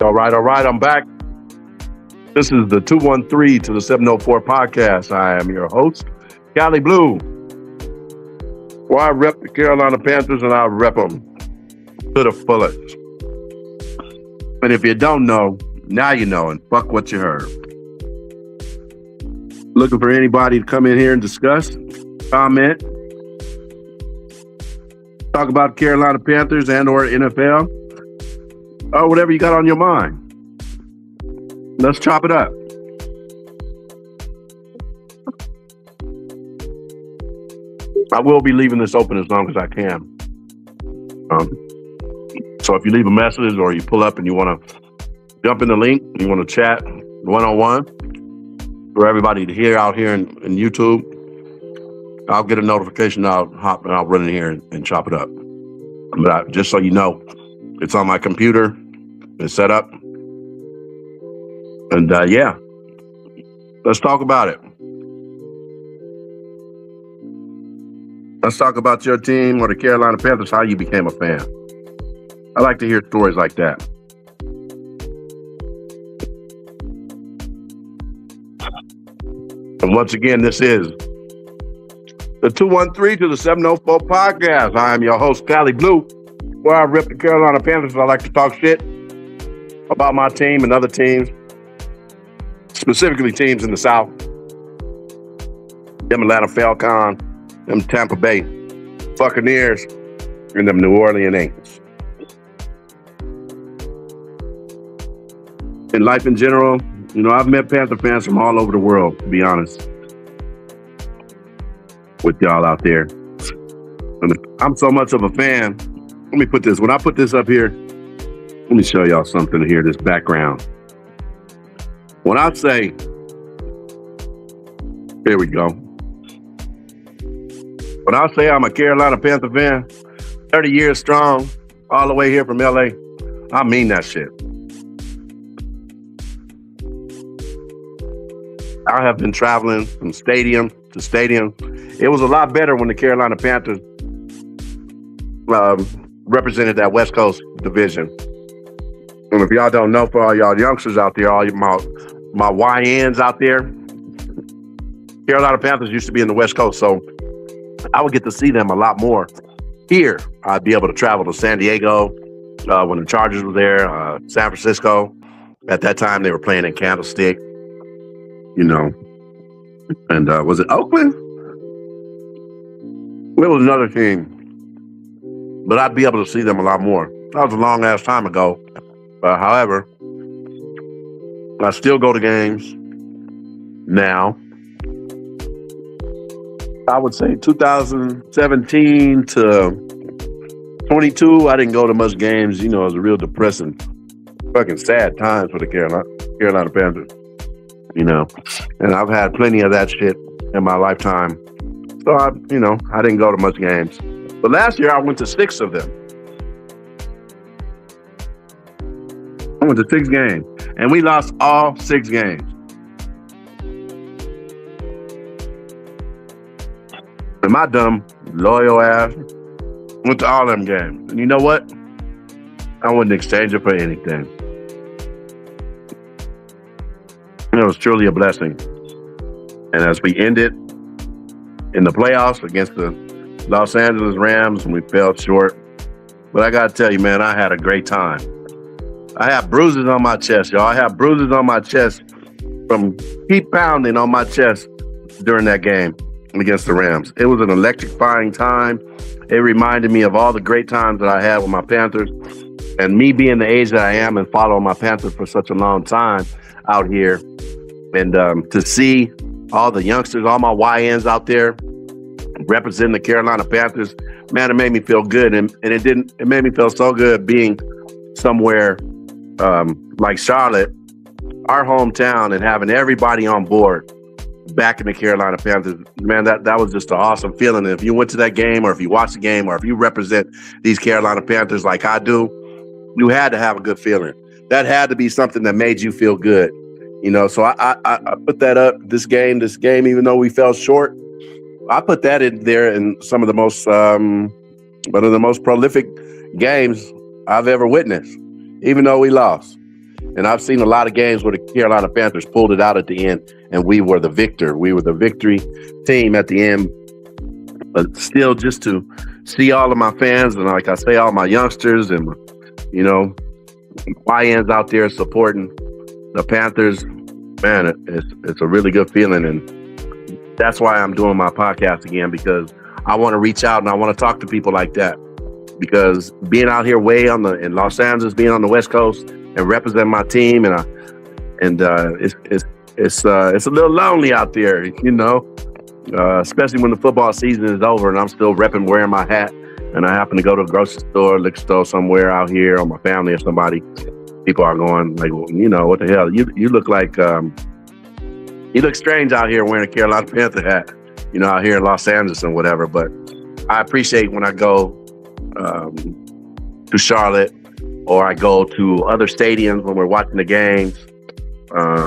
All right, I'm back. This is the 213 to the 704 podcast. I am your host, Cali Blue. Well, I rep the Carolina Panthers and I rep them to the fullest. And if you don't know, now you know, and fuck what you heard. Looking for anybody to come in here and discuss, comment, talk about Carolina Panthers and or NFL, or whatever you got on your mind. Let's chop it up. I will be leaving this open as long as I can. So if you leave a message or you pull up and you want to jump in the link, you want to chat one-on-one for everybody to hear out here in YouTube, I'll get a notification. I'll hop and I'll run in here and chop it up. But just so you know, it's on my computer. It's set up. And yeah, let's talk about it. Let's talk about your team or the Carolina Panthers, how you became a fan. I like to hear stories like that. And once again, this is the 213 to the 704 podcast. I am your host, Cali Blue, where I rep the Carolina Panthers. I like to talk shit about my team and other teams, specifically teams in the South. Them Atlanta Falcons, them Tampa Bay Buccaneers, and them New Orleans Saints. In life in general, you know, I've met Panther fans from all over the world, to be honest with y'all out there. And I'm so much of a fan. Let me put this, when I put this up here, let me show y'all something here, this background. When I say, here we go. When I say I'm a Carolina Panther fan, 30 years strong, all the way here from LA, I mean that shit. I have been traveling from stadium to stadium. It was a lot better when the Carolina Panthers represented that West Coast division. And if y'all don't know, for all y'all youngsters out there, all my YNs out there, Carolina Panthers used to be in the West Coast, so I would get to see them a lot more. Here, I'd be able to travel to San Diego when the Chargers were there, San Francisco. At that time, they were playing in Candlestick, you know. And was it Oakland? It was another team. But I'd be able to see them a lot more. That was a long-ass time ago. However, I still go to games now. I would say 2017 to 22, I didn't go to much games. You know, it was a real depressing, fucking sad times for the Carolina Panthers. You know, and I've had plenty of that shit in my lifetime. So, I didn't go to much games. But last year, I went to 6 of them. I went to 6 games, and we lost all 6 games. And my dumb, loyal ass went to all them games. And you know what? I wouldn't exchange it for anything. It was truly a blessing. And as we ended in the playoffs against the Los Angeles Rams, and we fell short. But I got to tell you, man, I had a great time. I have bruises on my chest, y'all. I have bruises on my chest from keep pounding on my chest during that game against the Rams. It was an electrifying time. It reminded me of all the great times that I had with my Panthers. And me being the age that I am and following my Panthers for such a long time out here. And to see all the youngsters, all my YNs out there representing the Carolina Panthers, man, it made me feel good. And it made me feel so good being somewhere like Charlotte, our hometown, and having everybody on board back in the Carolina Panthers. Man, that was just an awesome feeling. And if you went to that game, or if you watched the game, or if you represent these Carolina Panthers like I do, you had to have a good feeling. That had to be something that made you feel good. You know, so I put that up, this game, even though we fell short, I put that in there in some of the most, one of the most prolific games I've ever witnessed, even though we lost. And I've seen a lot of games where the Carolina Panthers pulled it out at the end, and we were the victor. We were the victory team at the end. But still, just to see all of my fans and, like I say, all my youngsters and, you know, YNs out there supporting the Panthers, man, it's a really good feeling. And that's why I'm doing my podcast again, because I want to reach out and I want to talk to people like that. Because being out here in Los Angeles, being on the West Coast and representing my team, it's a little lonely out there, you know. Especially when the football season is over and I'm still wearing my hat, and I happen to go to a grocery store, liquor store somewhere out here, or my family or somebody. People are going like, well, you know, what the hell? You look like you look strange out here wearing a Carolina Panther hat, you know, out here in Los Angeles and whatever. But I appreciate when I go to Charlotte, or I go to other stadiums when we're watching the games,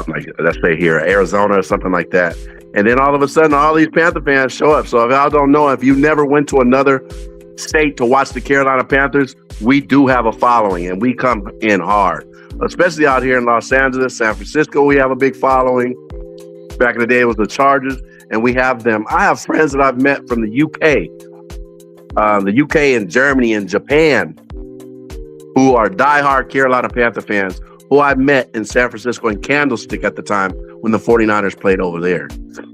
like let's say here Arizona or something like that. And then all of a sudden, all these Panther fans show up. So if y'all don't know, if you never went to another state to watch the Carolina Panthers, we do have a following, and we come in hard. Especially out here in Los Angeles, San Francisco, we have a big following. Back in the day, it was the Chargers, and we have them. I have friends that I've met from the UK and Germany and Japan, who are diehard Carolina Panther fans, who I met in San Francisco in Candlestick at the time when the 49ers played over there.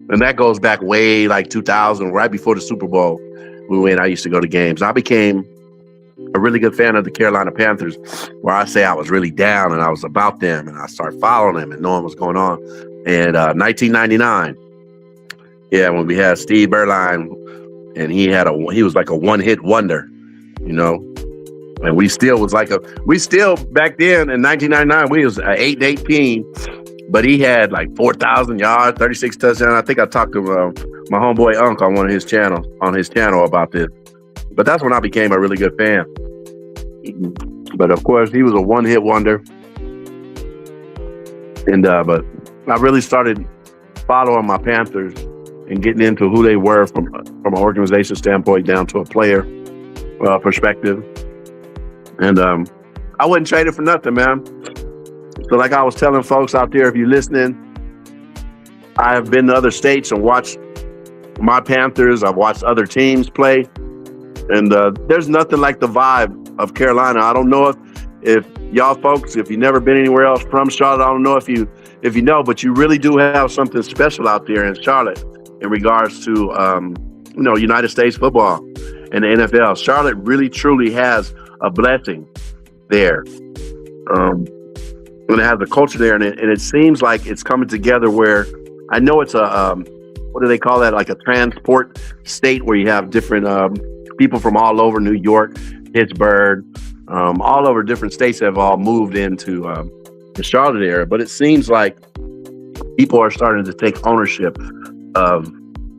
And that goes back way like 2000, right before the Super Bowl. I used to go to games. I became a really good fan of the Carolina Panthers, where I say I was really down and I was about them, and I started following them and knowing what's going on. And 1999, when we had Steve Berline, and he was like a one-hit wonder, you know. And we still back then in 1999, we was 8-8 team, but he had like 4,000 yards, 36 touchdowns. I think I talked to my homeboy Unc on his channel about this. But that's when I became a really good fan. But of course, he was a one-hit wonder. And but I really started following my Panthers and getting into who they were from an organization standpoint down to a player perspective. And I wouldn't trade it for nothing, man. So like I was telling folks out there, if you're listening, I have been to other states and watched my Panthers. I've watched other teams play. And there's nothing like the vibe of Carolina. I don't know if y'all folks, if you've never been anywhere else from Charlotte, I don't know if you know, but you really do have something special out there in Charlotte in regards to, United States football and the NFL. Charlotte really, truly has a blessing there. And it has a culture there, and it seems like it's coming together where I know it's a, what do they call that? Like a transport state where you have different people from all over New York, Pittsburgh, all over different states have all moved into the Charlotte area. But it seems like people are starting to take ownership of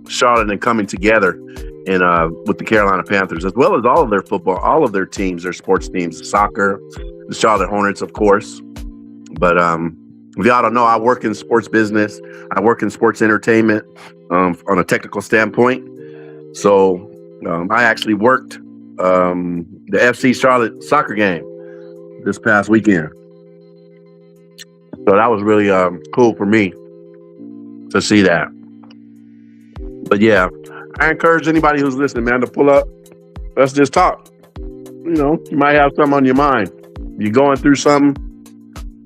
Charlotte and coming together with the Carolina Panthers, as well as all of their football, all of their teams, their sports teams, soccer, the Charlotte Hornets, of course. But if y'all don't know, I work in sports business. I work in sports entertainment on a technical standpoint. So I actually worked the FC Charlotte soccer game this past weekend. So that was really cool for me to see that. But yeah, I encourage anybody who's listening, man, to pull up. Let's just talk. You know, you might have something on your mind. You're going through something.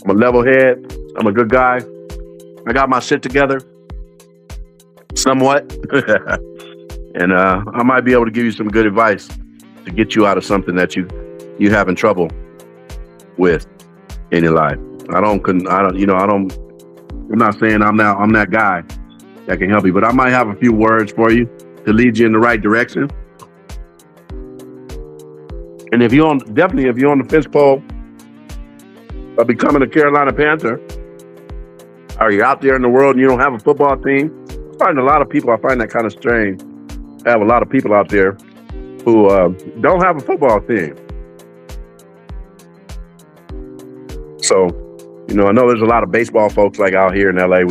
I'm a level head. I'm a good guy. I got my shit together, somewhat. And I might be able to give you some good advice to get you out of something that you having trouble with in your life. I'm not saying I'm that guy that can help you, but I might have a few words for you to lead you in the right direction. And if you're on the fence pole of becoming a Carolina Panther, or you're out there in the world and you don't have a football team, I find that kind of strange. I have a lot of people out there who don't have a football team. So, I know there's a lot of baseball folks like out here in LA.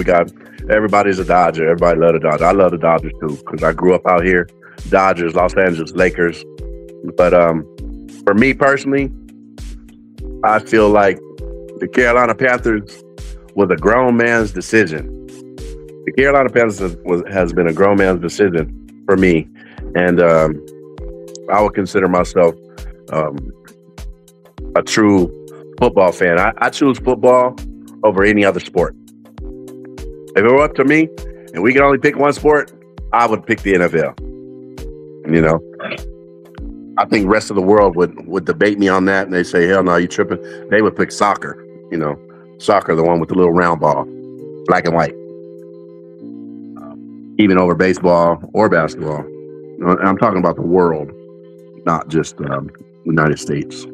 Everybody's a Dodger. Everybody loves the Dodgers. I love the Dodgers too, because I grew up out here. Dodgers, Los Angeles Lakers. But for me personally, I feel like The Carolina Panthers was a grown man's decision. The Carolina Panthers has been a grown man's decision for me, and I would consider myself a true football fan. I choose football over any other sport. If it were up to me and we could only pick one sport, I would pick the NFL. You know, I think the rest of the world would debate me on that, and they say, hell no, you tripping. They would pick soccer, soccer, the one with the little round ball, black and white, even over baseball or basketball. I'm talking about the world, not just the United States.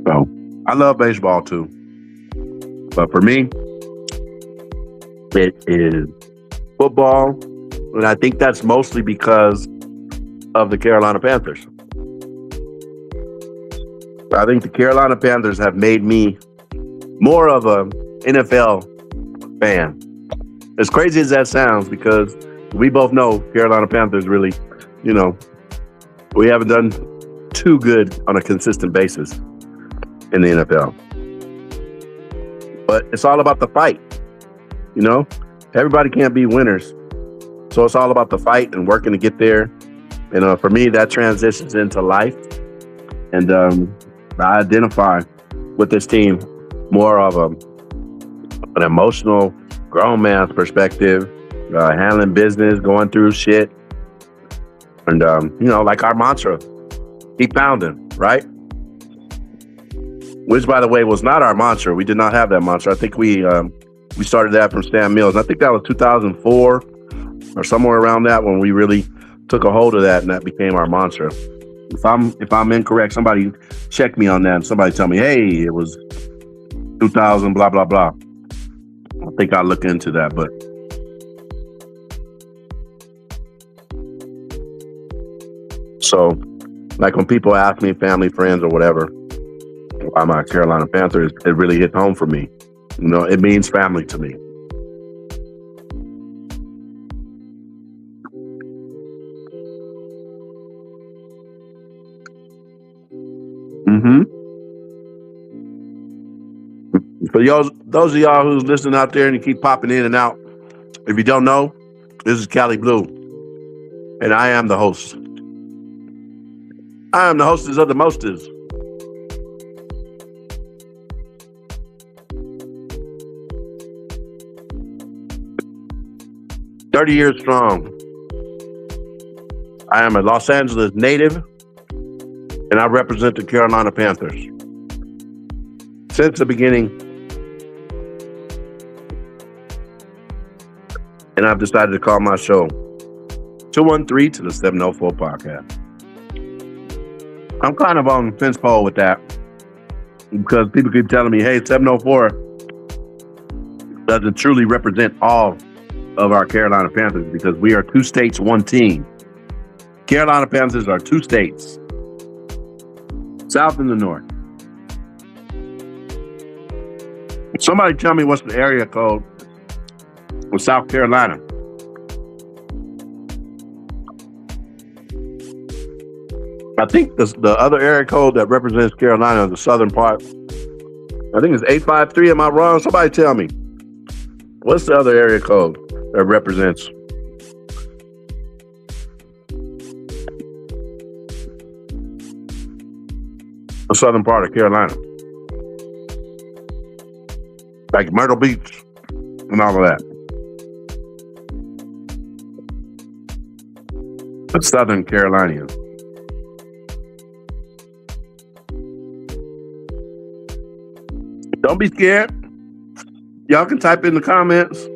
So I love baseball too. But for me, it is football. And I think that's mostly because of the Carolina Panthers. I think the Carolina Panthers have made me more of a NFL fan. As crazy as that sounds, because we both know Carolina Panthers really, we haven't done too good on a consistent basis in the NFL. But it's all about the fight, Everybody can't be winners. So it's all about the fight and working to get there. And for me, that transitions into life. And I identify with this team more of an emotional, grown man's perspective, handling business, going through shit. And, like our mantra, keep pounding, right? Which, by the way, was not our mantra. We did not have that mantra. I think we started that from Stan Mills. I think that was 2004 or somewhere around that when we really took a hold of that, and that became our mantra. If I'm incorrect, somebody check me on that, and somebody tell me, hey, it was 2000, blah, blah, blah. I think I'll look into that, but so, like when people ask me, family, friends, or whatever, why am I a Carolina Panthers, it really hits home for me. It means family to me. For those of y'all who's listening out there and you keep popping in and out, if you don't know, this is Cali Blue, and I am the host. I am the hostess of the mostest. "30 years strong. I am a Los Angeles native, and I represent the Carolina Panthers. Since the beginning, and I've decided to call my show 213 to the 704 podcast. I'm kind of on the fence pole with that because people keep telling me, hey, 704 doesn't truly represent all of our Carolina Panthers because we are two states, one team. Carolina Panthers are two states, south and the north. Somebody tell me what's the area code of South Carolina. I think the other area code that represents Carolina, the southern part, I think it's 853. Am I wrong? Somebody tell me. What's the other area code that represents the southern part of Carolina? Like Myrtle Beach and all of that. The Southern Carolinians. Don't be scared. Y'all can type in the comments.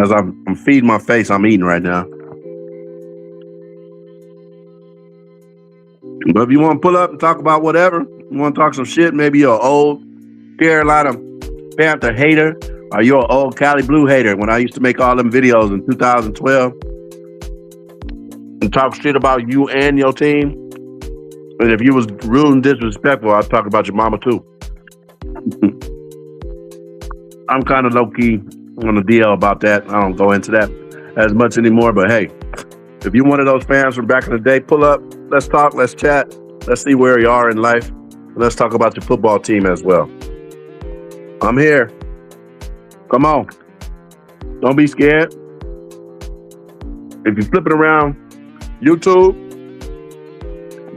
As I'm feeding my face, I'm eating right now. But if you want to pull up and talk about whatever, you want to talk some shit, maybe you're an old Carolina Panther hater, or you're an old Cali Blue hater when I used to make all them videos in 2012 and talk shit about you and your team. And if you was rude and disrespectful, I'd talk about your mama too. I'm kind of low-key on the DL about that. I don't go into that as much anymore, but hey, If you're one of those fans from back in the day, pull up. Let's talk. Let's chat. Let's see where you are in life. And let's talk about your football team as well. I'm here. Come on. Don't be scared. If you're flipping around YouTube,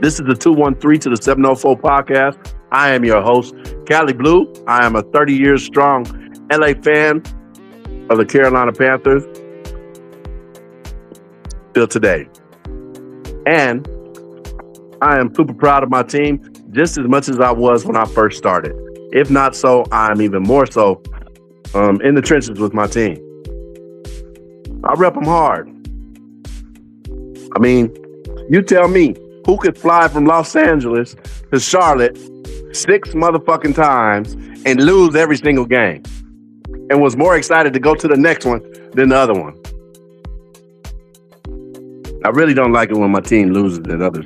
this is the 213 to the 704 podcast. I am your host, Cali Blue. I am a 30 years strong LA fan of the Carolina Panthers till today. And I am super proud of my team just as much as I was when I first started. If not so, I'm even more so in the trenches with my team. I rep them hard. I mean, you tell me, who could fly from Los Angeles to Charlotte 6 motherfucking times and lose every single game and was more excited to go to the next one than the other one? I really don't like it when my team loses at other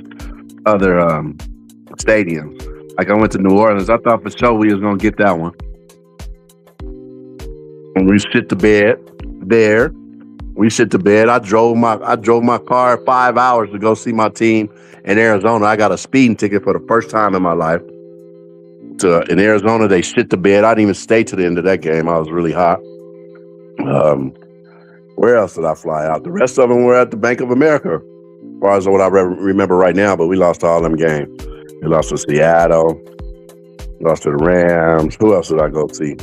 stadiums. Like I went to New Orleans. I thought for sure we was going to get that one. When we shit the bed there, I drove my car 5 hours to go see my team in Arizona. I got a speeding ticket for the first time in my life. In Arizona, they shit the bed. I didn't even stay to the end of that game. I was really hot. Where else did I fly out? The rest of them were at the Bank of America, as far as what I remember right now, but we lost all them games. We lost to Seattle, lost to the Rams. Who else did I go see?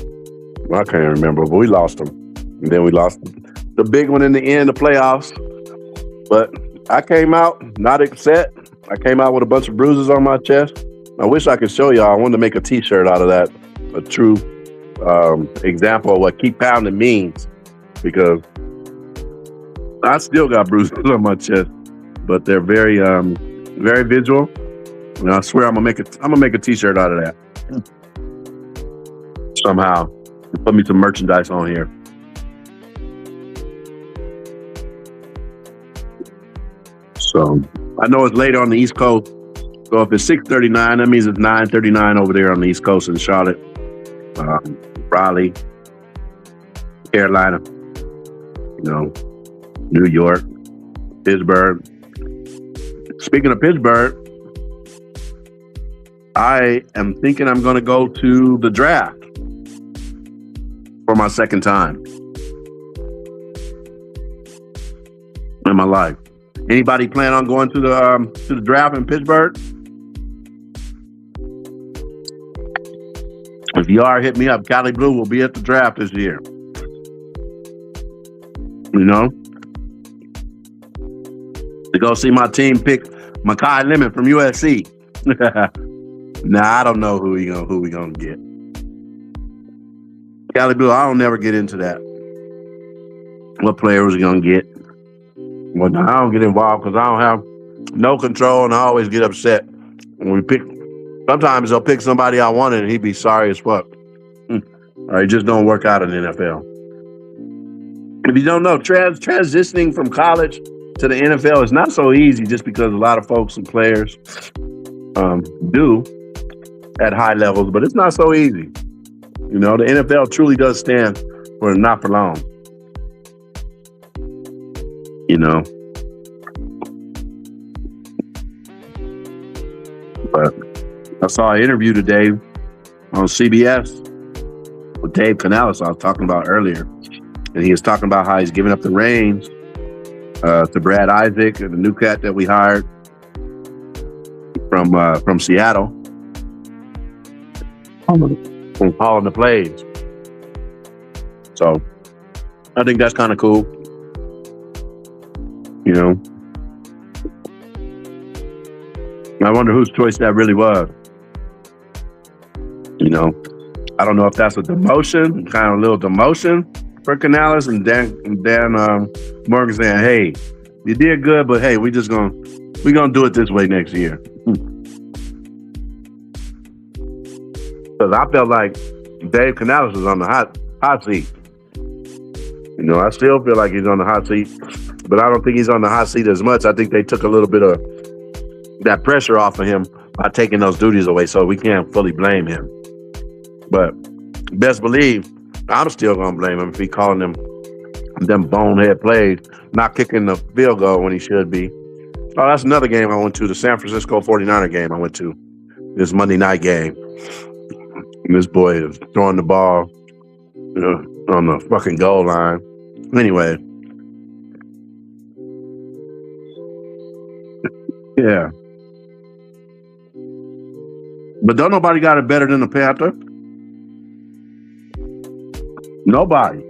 I can't remember, but we lost them. And then we lost the big one in the end, the playoffs. But I came out not upset. I came out with a bunch of bruises on my chest. I wish I could show y'all. I wanted to make a t-shirt out of that, a true example of what keep pounding means, because I still got bruises on my chest, but they're very, very visual. And I swear I'm gonna make a t-shirt out of that somehow. Put me some merchandise on here. So I know it's late on the East Coast. So if it's 6:39, that means it's 9:39 over there on the East Coast in Charlotte, Raleigh, Carolina, New York, Pittsburgh. Speaking of Pittsburgh, I am thinking I'm going to go to the draft for my second time in my life. Anybody plan on going to the draft in Pittsburgh? If you are, hit me up. Cali Blue will be at the draft this year. To go see my team pick Makai Lemon from USC. Nah, I don't know who we gonna get. Cali Blue, I don't never get into that. What player was he gonna get? Well, no, I don't get involved because I don't have no control, and I always get upset when we pick. Sometimes they'll pick somebody I wanted, and he'd be sorry as fuck. Or it just don't work out in the NFL. If you don't know, transitioning from college to the NFL is not so easy, just because a lot of folks and players do at high levels, but it's not so easy. The NFL truly does stand for not for long. But I saw an interview today on CBS with Dave Canales I was talking about earlier. And he was talking about how he's giving up the reins to Brad Isaac, and the new cat that we hired from Seattle, from calling the plays. So I think that's kind of cool. I wonder whose choice that really was. I don't know if that's a demotion, kind of a little demotion for Canales, and Dan Morgan saying, "Hey, you did good, but hey, we're gonna do it this way next year." Because I felt like Dave Canales was on the hot seat. I still feel like he's on the hot seat, but I don't think he's on the hot seat as much. I think they took a little bit of that pressure off of him by taking those duties away, so we can't fully blame him. But best believe, I'm still gonna blame him if he's calling them them bonehead plays, not kicking the field goal when he should be. Oh, that's another game I went to, the San Francisco 49er game I went to, this Monday night game. And this boy is throwing the ball on the fucking goal line. Anyway. Yeah. But don't nobody got it better than the Panther. Nobody.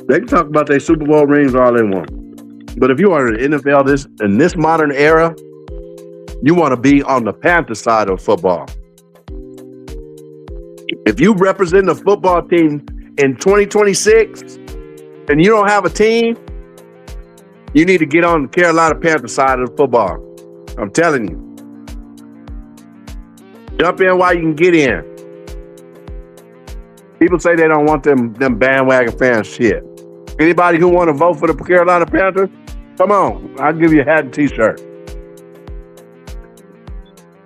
They can talk about their Super Bowl rings all they want. But if you are in the NFL in this modern era, you want to be on the Panther side of football. If you represent the football team in 2026 and you don't have a team, you need to get on the Carolina Panther side of the football. I'm telling you. Jump in while you can get in. People say they don't want them bandwagon fans shit. Anybody who want to vote for the Carolina Panthers, come on. I'll give you a hat and t-shirt.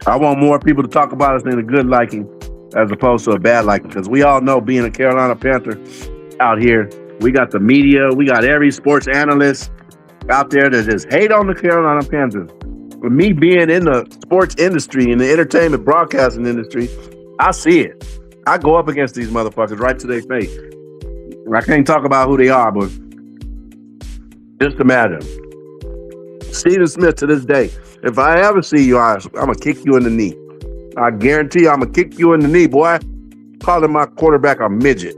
I want more people to talk about us in a good liking as opposed to a bad liking, because we all know, being a Carolina Panther out here, we got the media, we got every sports analyst out there that just hate on the Carolina Panthers. With me being in the sports industry, in the entertainment broadcasting industry, I see it. I go up against these motherfuckers right to their face. I can't talk about who they are, but just imagine. Stephen Smith, to this day, if I ever see you, I'm going to kick you in the knee. I guarantee you I'm going to kick you in the knee, boy. Calling my quarterback a midget.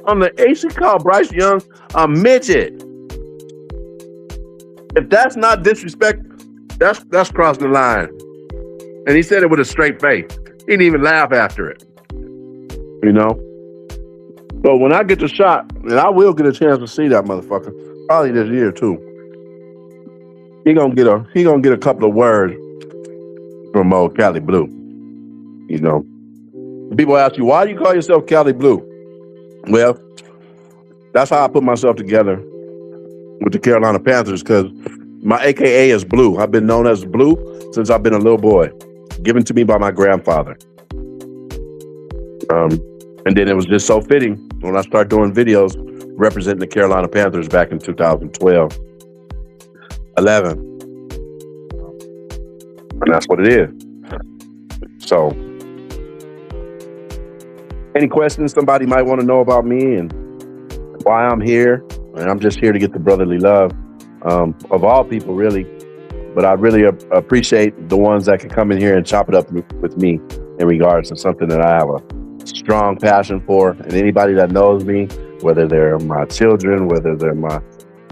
On the AC call Bryce Young a midget. If that's not disrespect, that's crossing the line. And he said it with a straight face. He didn't even laugh after it. You know? So when I get the shot, and I will get a chance to see that motherfucker, probably this year too, he gonna get a couple of words from old Cali Blue. You know? People ask you, why do you call yourself Cali Blue? Well, that's how I put myself together with the Carolina Panthers, because my AKA is Blue. I've been known as Blue since I've been a little boy, given to me by my grandfather. And then it was just so fitting when I started doing videos representing the Carolina Panthers back in 2012, 11. And that's what it is. So, any questions somebody might want to know about me and why I'm here? And I'm just here to get the brotherly love of all people, really. But I really appreciate the ones that can come in here and chop it up with me in regards to something that I have a strong passion for. And anybody that knows me, whether they're my children, whether they're my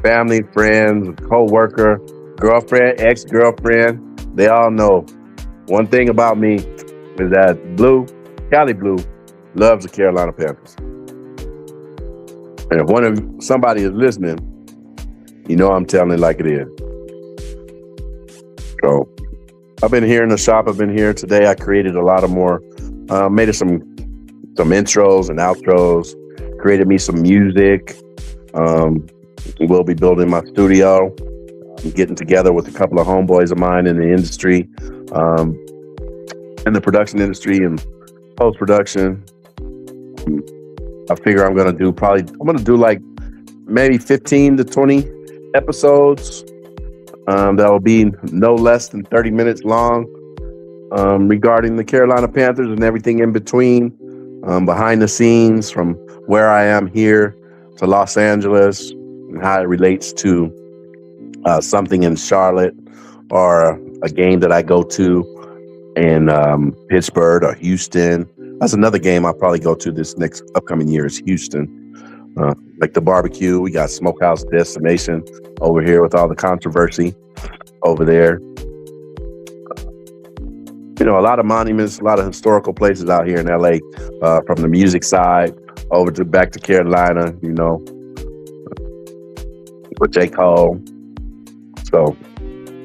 family, friends, co-worker, girlfriend, ex-girlfriend, they all know one thing about me is that Cali Blue, loves the Carolina Panthers. And if somebody is listening, you know I'm telling it like it is. So I've been here in the shop. I've been here today. I created a lot of more, made some intros and outros, created me some music. We'll be building my studio. I'm getting together with a couple of homeboys of mine in the industry, in the production industry and post-production. I figure I'm going to do like maybe 15 to 20 episodes that will be no less than 30 minutes long, regarding the Carolina Panthers and everything in between, behind the scenes, from where I am here to Los Angeles and how it relates to something in Charlotte or a game that I go to in Pittsburgh or Houston. That's another game I'll probably go to this next upcoming year is Houston. Like the barbecue, we got Smokehouse Destination over here with all the controversy over there. You know, a lot of monuments, a lot of historical places out here in LA, from the music side over to back to Carolina, you know, with J. Cole. So,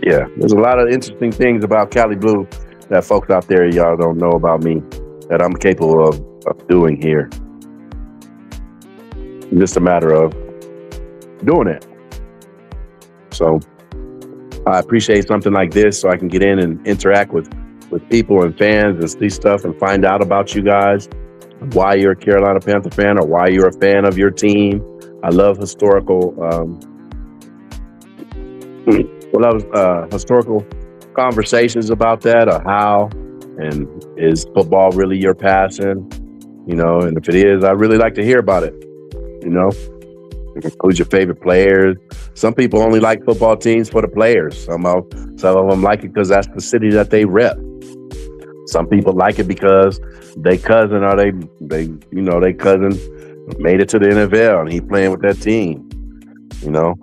yeah, there's a lot of interesting things about Cali Blue that folks out there, y'all don't know about me, that I'm capable of doing here. Just a matter of doing it. So I appreciate something like this so I can get in and interact with people and fans and see stuff and find out about you guys. why you're a Carolina Panther fan or why you're a fan of your team. I love historical historical conversations about that, or how, and is football really your passion? And if it is, I really like to hear about it. Who's your favorite players? Some people only like football teams for the players. Some of them like it because that's the city that they rep. Some people like it because they cousin or they cousin made it to the NFL and he playing with that team.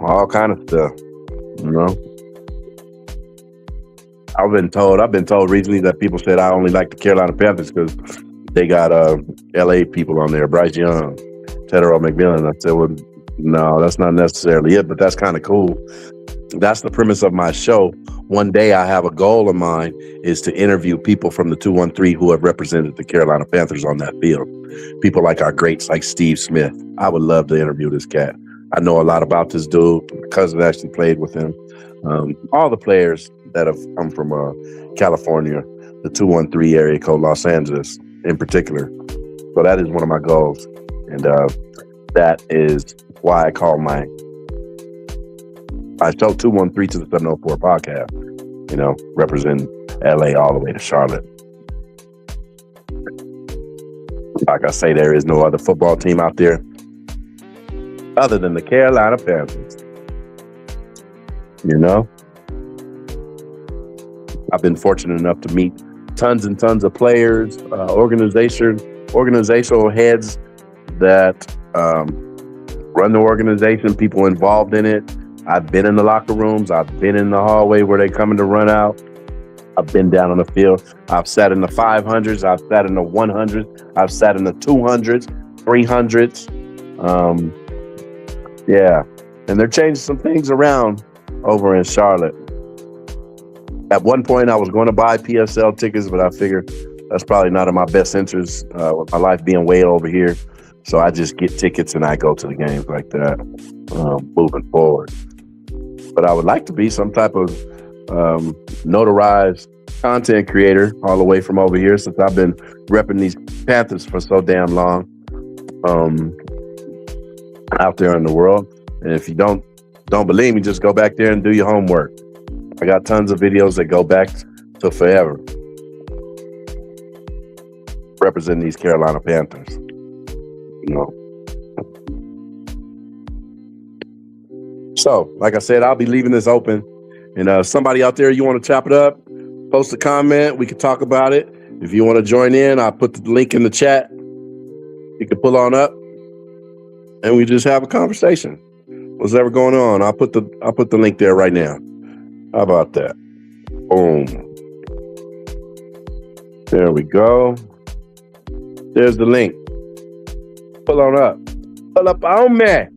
All kind of stuff. I've been told recently that people said I only like the Carolina Panthers because they got LA people on there, Bryce Young, Tedero McMillan. I said, well, no, that's not necessarily it, but that's kind of cool. That's the premise of my show. One day I have a goal of mine is to interview people from the 213 who have represented the Carolina Panthers on that field. People like our greats like Steve Smith. I would love to interview this cat. I know a lot about this dude. My cousin actually played with him. All the players that have come from California, the 213 area code, Los Angeles in particular. So that is one of my goals. And that is why I call my show 213 to the 704 podcast, representing LA all the way to Charlotte. Like I say, there is no other football team out there other than the Carolina Panthers. I've been fortunate enough to meet tons and tons of players, organizational heads that run the organization, people involved in it. I've been in the locker rooms. I've been in the hallway where they coming to run out. I've been down on the field. I've sat in the 500s. I've sat in the 100s. I've sat in the 200s, 300s. Yeah. And they're changing some things around over in Charlotte. At one point, I was going to buy PSL tickets, but I figured that's probably not in my best interest with my life being way over here. So I just get tickets and I go to the games like that moving forward. But I would like to be some type of notarized content creator all the way from over here, since I've been repping these Panthers for so damn long out there in the world. And if you don't believe me, just go back there and do your homework. I got tons of videos that go back to forever representing these Carolina Panthers. So, like I said, I'll be leaving this open. And somebody out there, you want to chop it up, post a comment. We can talk about it. If you want to join in, I'll put the link in the chat. You can pull on up, and we just have a conversation. What's ever going on? I'll put the link there right now. How about that? Boom. There we go. There's the link. Pull on up. Pull up on me.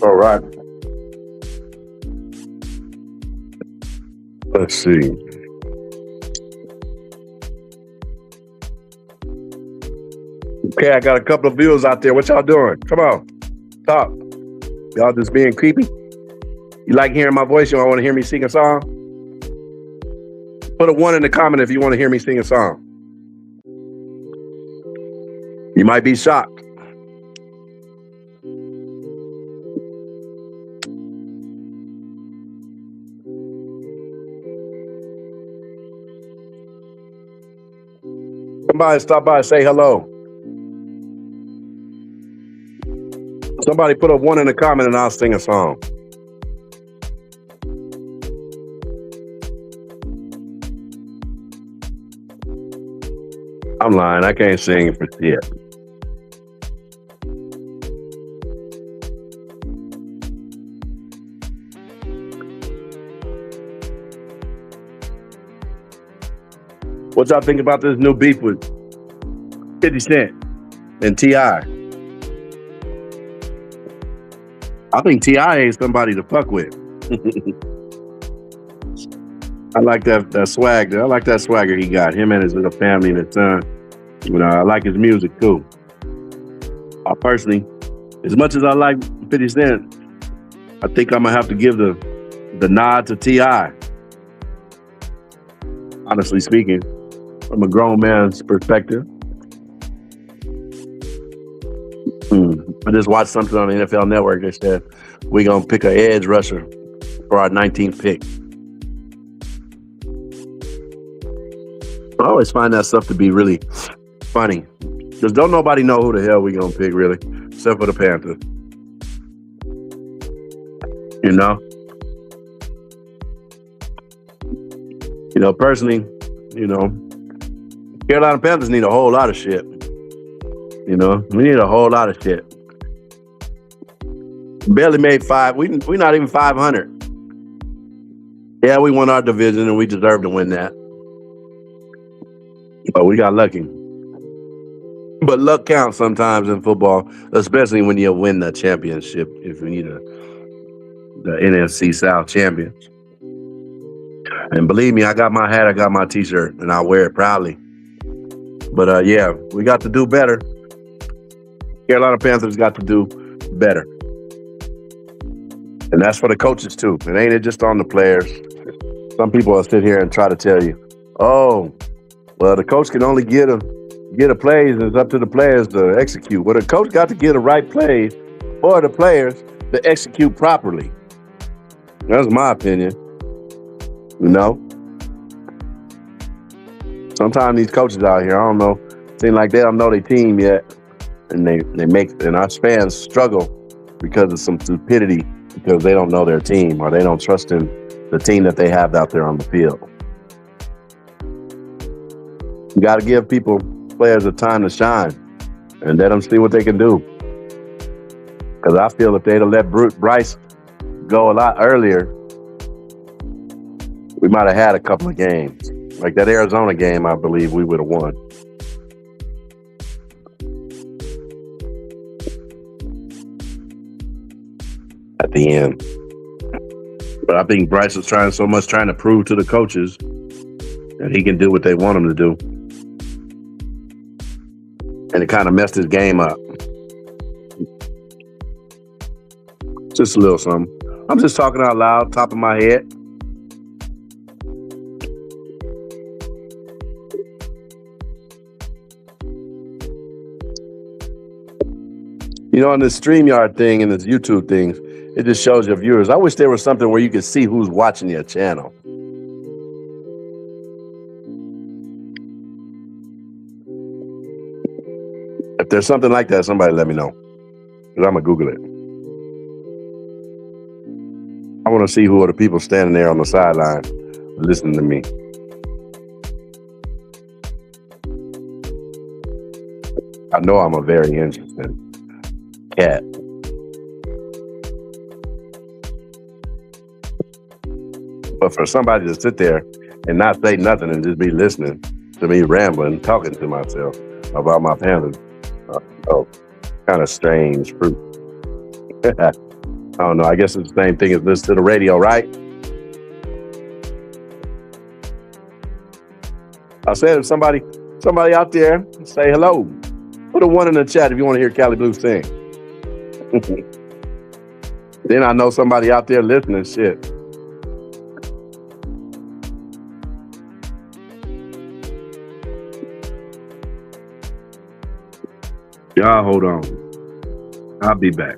All right. Let's see. Okay, I got a couple of viewers out there. What y'all doing? Come on. Talk. Y'all just being creepy? You like hearing my voice? You want to hear me sing a song? Put a 1 in the comment if you want to hear me sing a song. You might be shocked. Somebody stop by and say hello. Somebody put a 1 in the comment and I'll sing a song. I'm lying. I can't sing for shit. What y'all think about this new beef with 50 Cent and T.I.? I think T.I. ain't somebody to fuck with. I like that swag. I like that swagger he got. Him and his little family and his son. You know, I like his music too. I personally, as much as I like 50 Cent, I think I'm gonna have to give the nod to T.I. Honestly speaking, from a grown man's perspective. I just watched something on the NFL Network that said we're gonna pick an edge rusher for our 19th pick. I always find that stuff to be really funny. Because don't nobody know who the hell we gonna pick, really, except for the Panthers. You know? You know, personally, you know, Carolina Panthers need a whole lot of shit. You know, we need a whole lot of shit. Barely made we're not even 500. Yeah, we won our division and we deserve to win that. But we got lucky. But luck counts sometimes in football, especially when you win the championship, if we need the NFC South champions. And believe me, I got my hat, I got my t-shirt, and I wear it proudly. But yeah, we got to do better. Carolina Panthers got to do better. And that's for the coaches too. It ain't just on the players. Some people will sit here and try to tell you, oh, well, the coach can only get a plays, and it's up to the players to execute. Well, the coach got to get the right plays for the players to execute properly. That's my opinion. You know? Sometimes these coaches out here, I don't know, seem like they don't know their team yet. And and our fans struggle because of some stupidity, because they don't know their team or they don't trust in the team that they have out there on the field. You got to give players a time to shine and let them see what they can do. Because I feel if they'd have let Bryce go a lot earlier, we might have had a couple of games. Like that Arizona game, I believe we would have won. At the end. But I think Bryce was trying to prove to the coaches that he can do what they want him to do. And it kind of messed his game up. Just a little something. I'm just talking out loud, top of my head. You know, on this StreamYard thing and this YouTube thing, it just shows your viewers. I wish there was something where you could see who's watching your channel. If there's something like that, somebody let me know. Because I'm going to Google it. I want to see who are the people standing there on the sideline listening to me. I know I'm a very interesting cat. But for somebody to sit there and not say nothing and just be listening to me rambling, talking to myself about my Panthers, kind of strange fruit. I don't know. I guess it's the same thing as listen to the radio, right? I said if somebody out there, say hello. Put a 1 in the chat if you want to hear Cali Blue sing. Then I know somebody out there listening. Shit. Y'all hold on. I'll be back.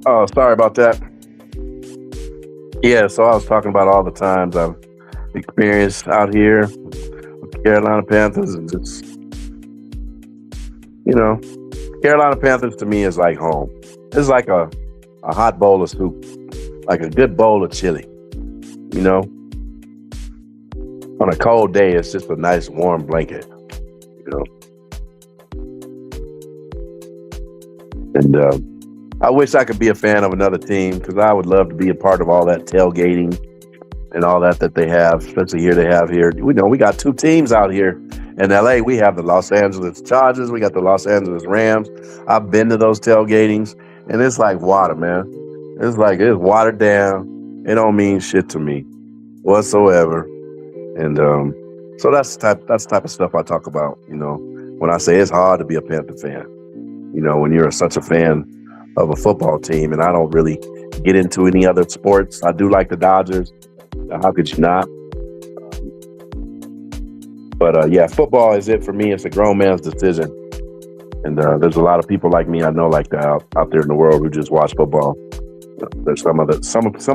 Oh, sorry about that. Yeah, so I was talking about all the times I've experienced out here with Carolina Panthers, and just, you know, Carolina Panthers to me is like home. It's like a hot bowl of soup, like a good bowl of chili. You know, on a cold day, it's just a nice warm blanket. You know, and I wish I could be a fan of another team because I would love to be a part of all that tailgating and all that they have, especially here they have here. We know we got two teams out here in LA. We have the Los Angeles Chargers. We got the Los Angeles Rams. I've been to those tailgatings, and it's like water, man. It's watered down. It don't mean shit to me whatsoever. And so that's the type of stuff I talk about. You know, when I say it's hard to be a Panther fan. You know, when you're such a fan of a football team, and I don't really get into any other sports. I do like the Dodgers. How could you not? But yeah, football is it for me. It's a grown man's decision. And there's a lot of people like me I know like that out there in the world who just watch football. There's some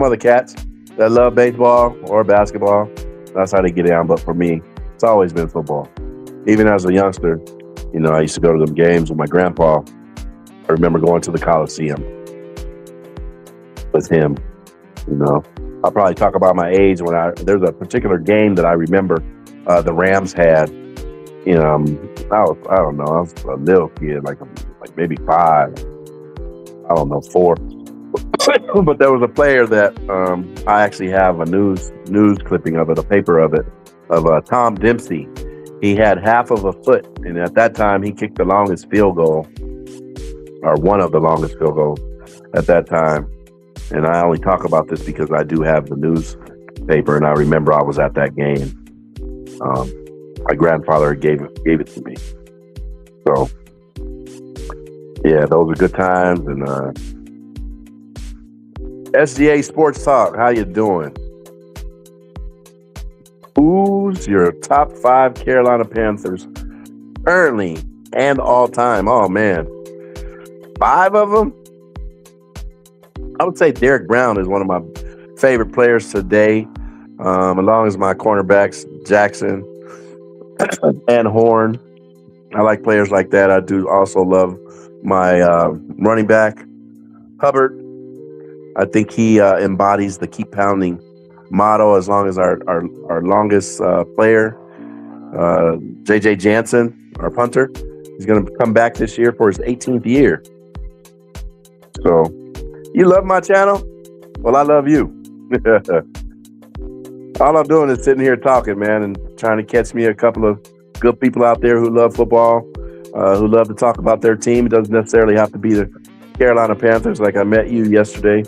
other cats that love baseball or basketball. That's how they get down. But for me, it's always been football. Even as a youngster, you know, I used to go to them games with my grandpa. I remember going to the Coliseum with him. You know, I'll probably talk about my age when there's a particular game that I remember the Rams had. You know, I don't know, I was a little kid, like maybe 5. I don't know, 4. But there was a player that I actually have a news clipping of it, a paper of it, of Tom Dempsey. He had half of a foot, and at that time he kicked the longest field goal, or one of the longest field goals at that time. And I only talk about this because I do have the newspaper, and I remember I was at that game. My grandfather gave it to me. So, yeah, those are good times. And SGA Sports Talk, how you doing? Who's your top 5 Carolina Panthers currently and all time? Oh, man. 5 of them? I would say Derek Brown is one of my favorite players today, along as my cornerbacks, Jackson and Horn. I like players like that. I do also love my running back, Hubbard. I think he embodies the keep pounding motto, as long as our longest player, J.J. Jansen, our punter, he's going to come back this year for his 18th year. So, you love my channel? Well, I love you. All I'm doing is sitting here talking, man, and trying to catch me a couple of good people out there who love football, who love to talk about their team. It doesn't necessarily have to be the Carolina Panthers like I met you yesterday.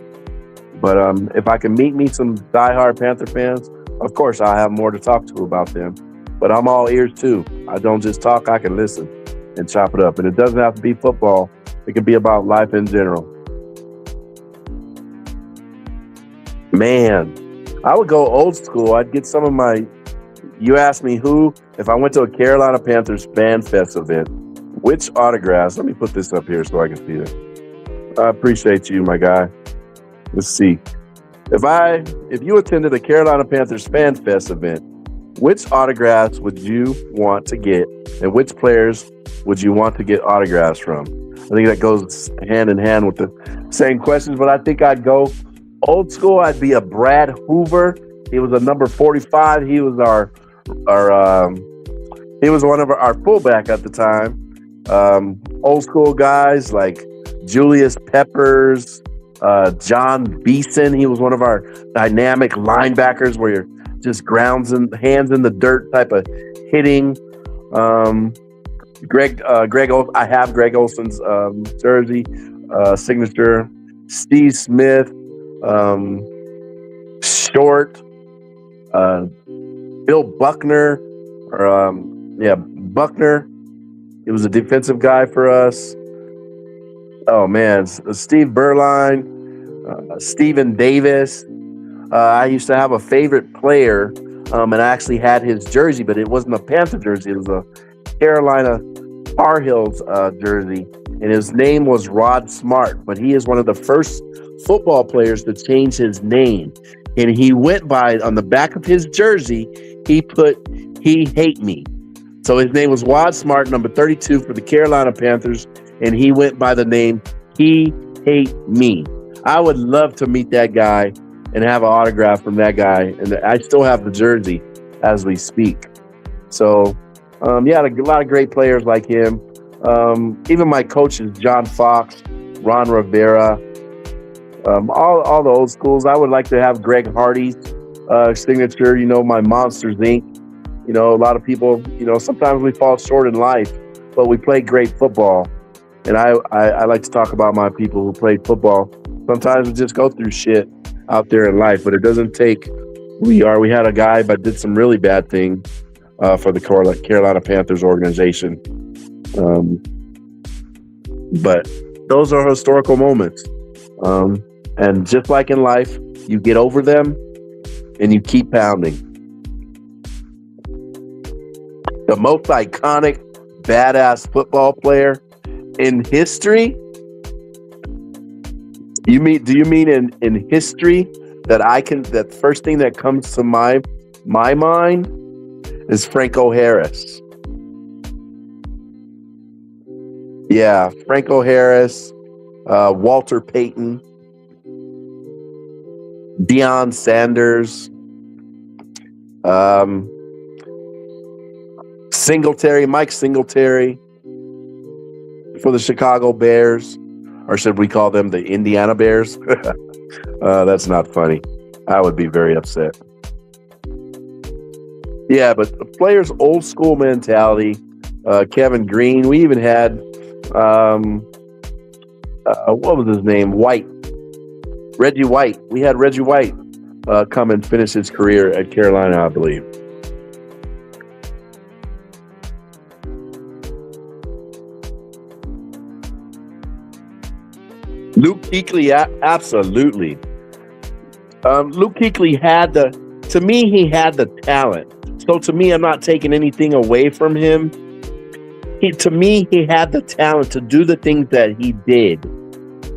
But if I can meet me some diehard Panther fans, of course I'll have more to talk to about them. But I'm all ears too. I don't just talk, I can listen and chop it up. And it doesn't have to be football. It can be about life in general. Man, I would go old school. I'd get some of my, you asked me who, if I went to a Carolina Panthers Fan Fest event, which autographs, let me put this up here so I can see it. I appreciate you, my guy. Let's see. If you attended a Carolina Panthers Fan Fest event, which autographs would you want to get, and which players would you want to get autographs from? I think that goes hand in hand with the same questions, but I think I'd go old school. I'd be a Brad Hoover. He was a number 45. He was he was one of our fullback at the time. Old school guys like Julius Peppers, John Beeson. He was one of our dynamic linebackers where you're just hands in the dirt type of hitting. I have Greg Olson's jersey signature. Steve Smith, Short, Bill Buckner, Buckner. He was a defensive guy for us. Oh man, Steve Berline, Stephen Davis. I used to have a favorite player, and I actually had his jersey, but it wasn't a Panther jersey. It was a Carolina Tar Heels jersey, and his name was Rod Smart, but he is one of the first football players to change his name. And he went by, on the back of his jersey, he put, "He hate me." So his name was Rod Smart, number 32 for the Carolina Panthers, and he went by the name "He hate me." I would love to meet that guy and have an autograph from that guy. And I still have the jersey as we speak. So, yeah, a lot of great players like him. Even my coaches, John Fox, Ron Rivera, all the old schools. I would like to have Greg Hardy's signature, my Monsters Inc. A lot of people, sometimes we fall short in life, but we play great football. And I like to talk about my people who played football. Sometimes we just go through shit out there in life, but it doesn't take who we are. We had a guy that did some really bad things for the Carolina Panthers organization. But those are historical moments. And just like in life, you get over them and you keep pounding. The most iconic, badass football player in history? Do you mean in history that first thing that comes to my mind is Franco Harris. Yeah, Franco Harris, Walter Payton, Deion Sanders, Mike Singletary for the Chicago Bears, or should we call them the Indiana Bears? That's not funny. I would be very upset. Yeah, but the players' old school mentality, Kevin Green, we even had, what was his name? Reggie White. We had Reggie White come and finish his career at Carolina, I believe. Luke Kuechly, absolutely. Luke Kuechly had he had the talent. So to me, I'm not taking anything away from him. To me, he had the talent to do the things that he did,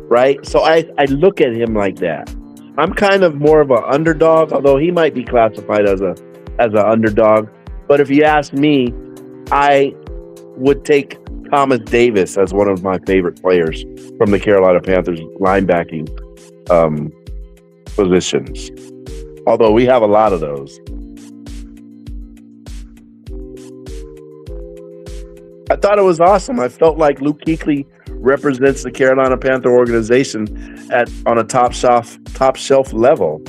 right? So I look at him like that. I'm kind of more of an underdog, although he might be classified as an underdog. But if you ask me, I would take Thomas Davis as one of my favorite players from the Carolina Panthers linebacking positions. Although we have a lot of those. I thought it was awesome. I felt like Luke Kuechly represents the Carolina Panther organization on a top shelf level.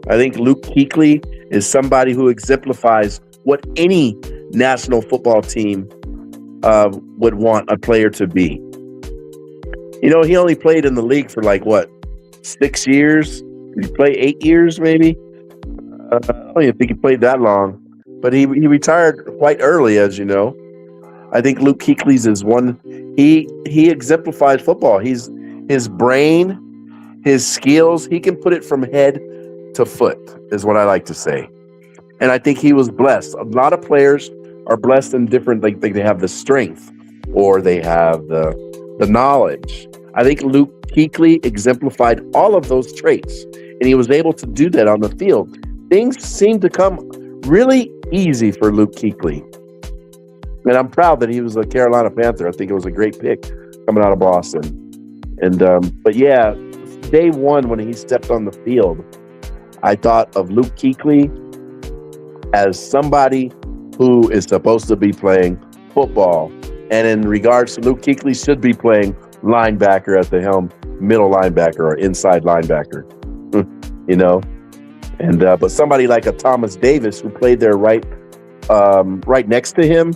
I think Luke Kuechly is somebody who exemplifies what any national football team would want a player to be. He only played in the league for 6 years? Did he play 8 years maybe? I don't even think he played that long. But he retired quite early, as you know. I think Luke Kuechly's is one. He exemplified football. His brain, his skills, he can put it from head to foot, is what I like to say. And I think he was blessed. A lot of players are blessed in different, they have the strength or they have the knowledge. I think Luke Kuechly exemplified all of those traits, and he was able to do that on the field. Things seemed to come really easy for Luke Kuechly. And I'm proud that he was a Carolina Panther. I think it was a great pick coming out of Boston. And but yeah, day one when he stepped on the field, I thought of Luke Kuechly as somebody who is supposed to be playing football. And in regards to Luke Kuechly should be playing linebacker at the helm, middle linebacker or inside linebacker, And but somebody like a Thomas Davis who played there right next to him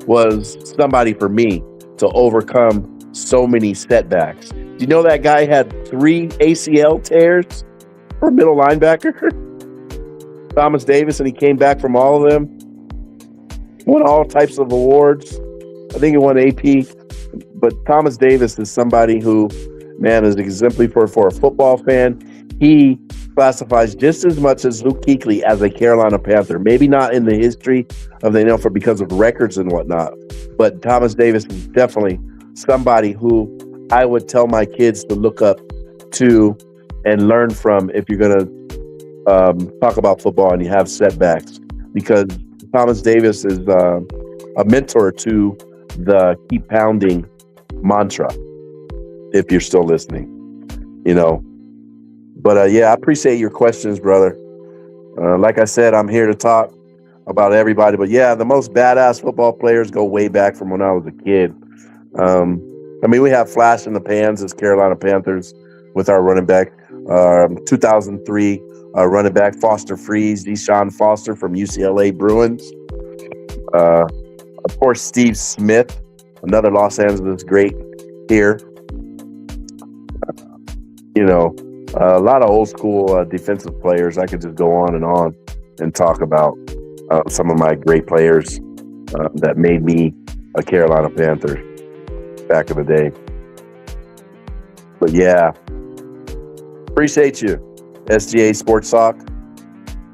was somebody for me to overcome so many setbacks. Do you know that guy had 3 ACL tears for middle linebacker? Thomas Davis, and he came back from all of them. Won all types of awards. I think he won AP. But Thomas Davis is somebody who, man, is exemplary for a football fan. He classifies just as much as Luke Kuechly as a Carolina Panther. Maybe not in the history of the NFL because of records and whatnot, but Thomas Davis is definitely somebody who I would tell my kids to look up to and learn from if you're going to talk about football and you have setbacks, because Thomas Davis is a mentor to the keep pounding mantra, if you're still listening, you know. But yeah, I appreciate your questions, brother. Like I said, I'm here to talk about everybody, but yeah, the most badass football players go way back from when I was a kid. I mean, we have flash in the pans as Carolina Panthers with our running back, 2003 running back Foster Freeze, Deshaun Foster from UCLA Bruins. Of course, Steve Smith, another Los Angeles great here. You know, a lot of old school defensive players. I could just go on and talk about some of my great players that made me a Carolina Panther back in the day. But yeah, appreciate you, SGA Sports Talk.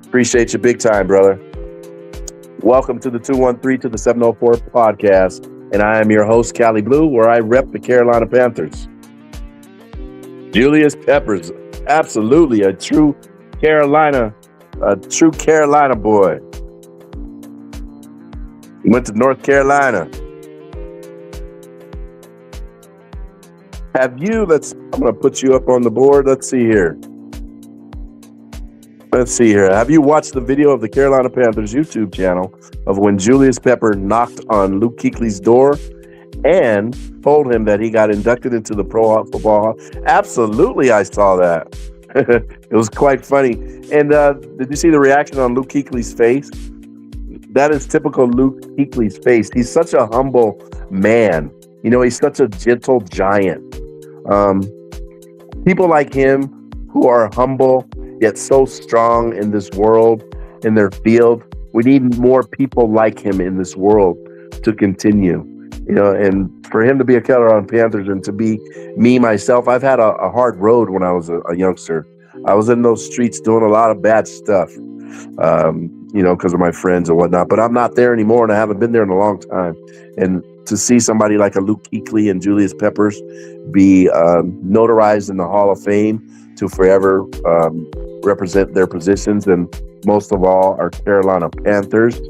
Appreciate you big time, brother. Welcome to the 213 to the 704 podcast, and I am your host, Cali Blue, where I rep the Carolina Panthers. Julius Peppers, absolutely a true Carolina boy. Went to North Carolina. I'm going to put you up on the board. Let's see here. Have you watched the video of the Carolina Panthers YouTube channel of when Julius Pepper knocked on Luke Kuechly's door and told him that he got inducted into the Pro Football Hall? Absolutely, I saw that. It was quite funny. And did you see the reaction on Luke Kuechly's face? That is typical Luke Kuechly's face. He's such a humble man. You know, he's such a gentle giant. People like him who are humble yet so strong in this world, in their field. We need more people like him in this world to continue. You know, and for him to be a Carolina Panthers and to be me, myself, I've had a hard road when I was a youngster. I was in those streets doing a lot of bad stuff, you know, because of my friends and whatnot. But I'm not there anymore, and I haven't been there in a long time. And to see somebody like a Luke Kuechly and Julius Peppers be notarized in the Hall of Fame to forever represent their positions, and most of all, our Carolina Panthers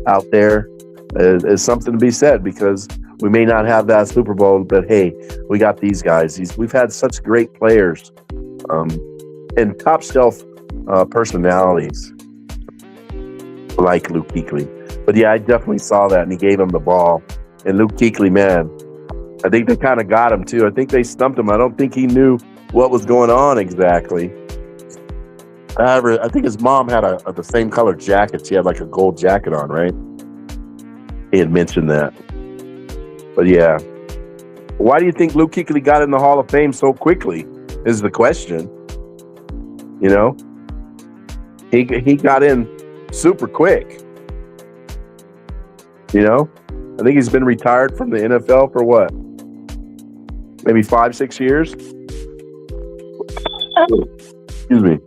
out there, is something to be said, because we may not have that Super Bowl, but hey, we got these guys. We've had such great players and top shelf personalities like Luke Kuechly. But yeah, I definitely saw that, and he gave him the ball. And Luke Kuechly, man, I think they kind of got him too. I think they stumped him. I don't think he knew what was going on exactly. I think his mom had the same color jacket. She had like a gold jacket on, right? He had mentioned that. But yeah, why do you think Luke Kuechly got in the Hall of Fame so quickly is the question. You know, he got in super quick. You know, I think he's been retired from the NFL for what? Maybe 5-6 years? Excuse me.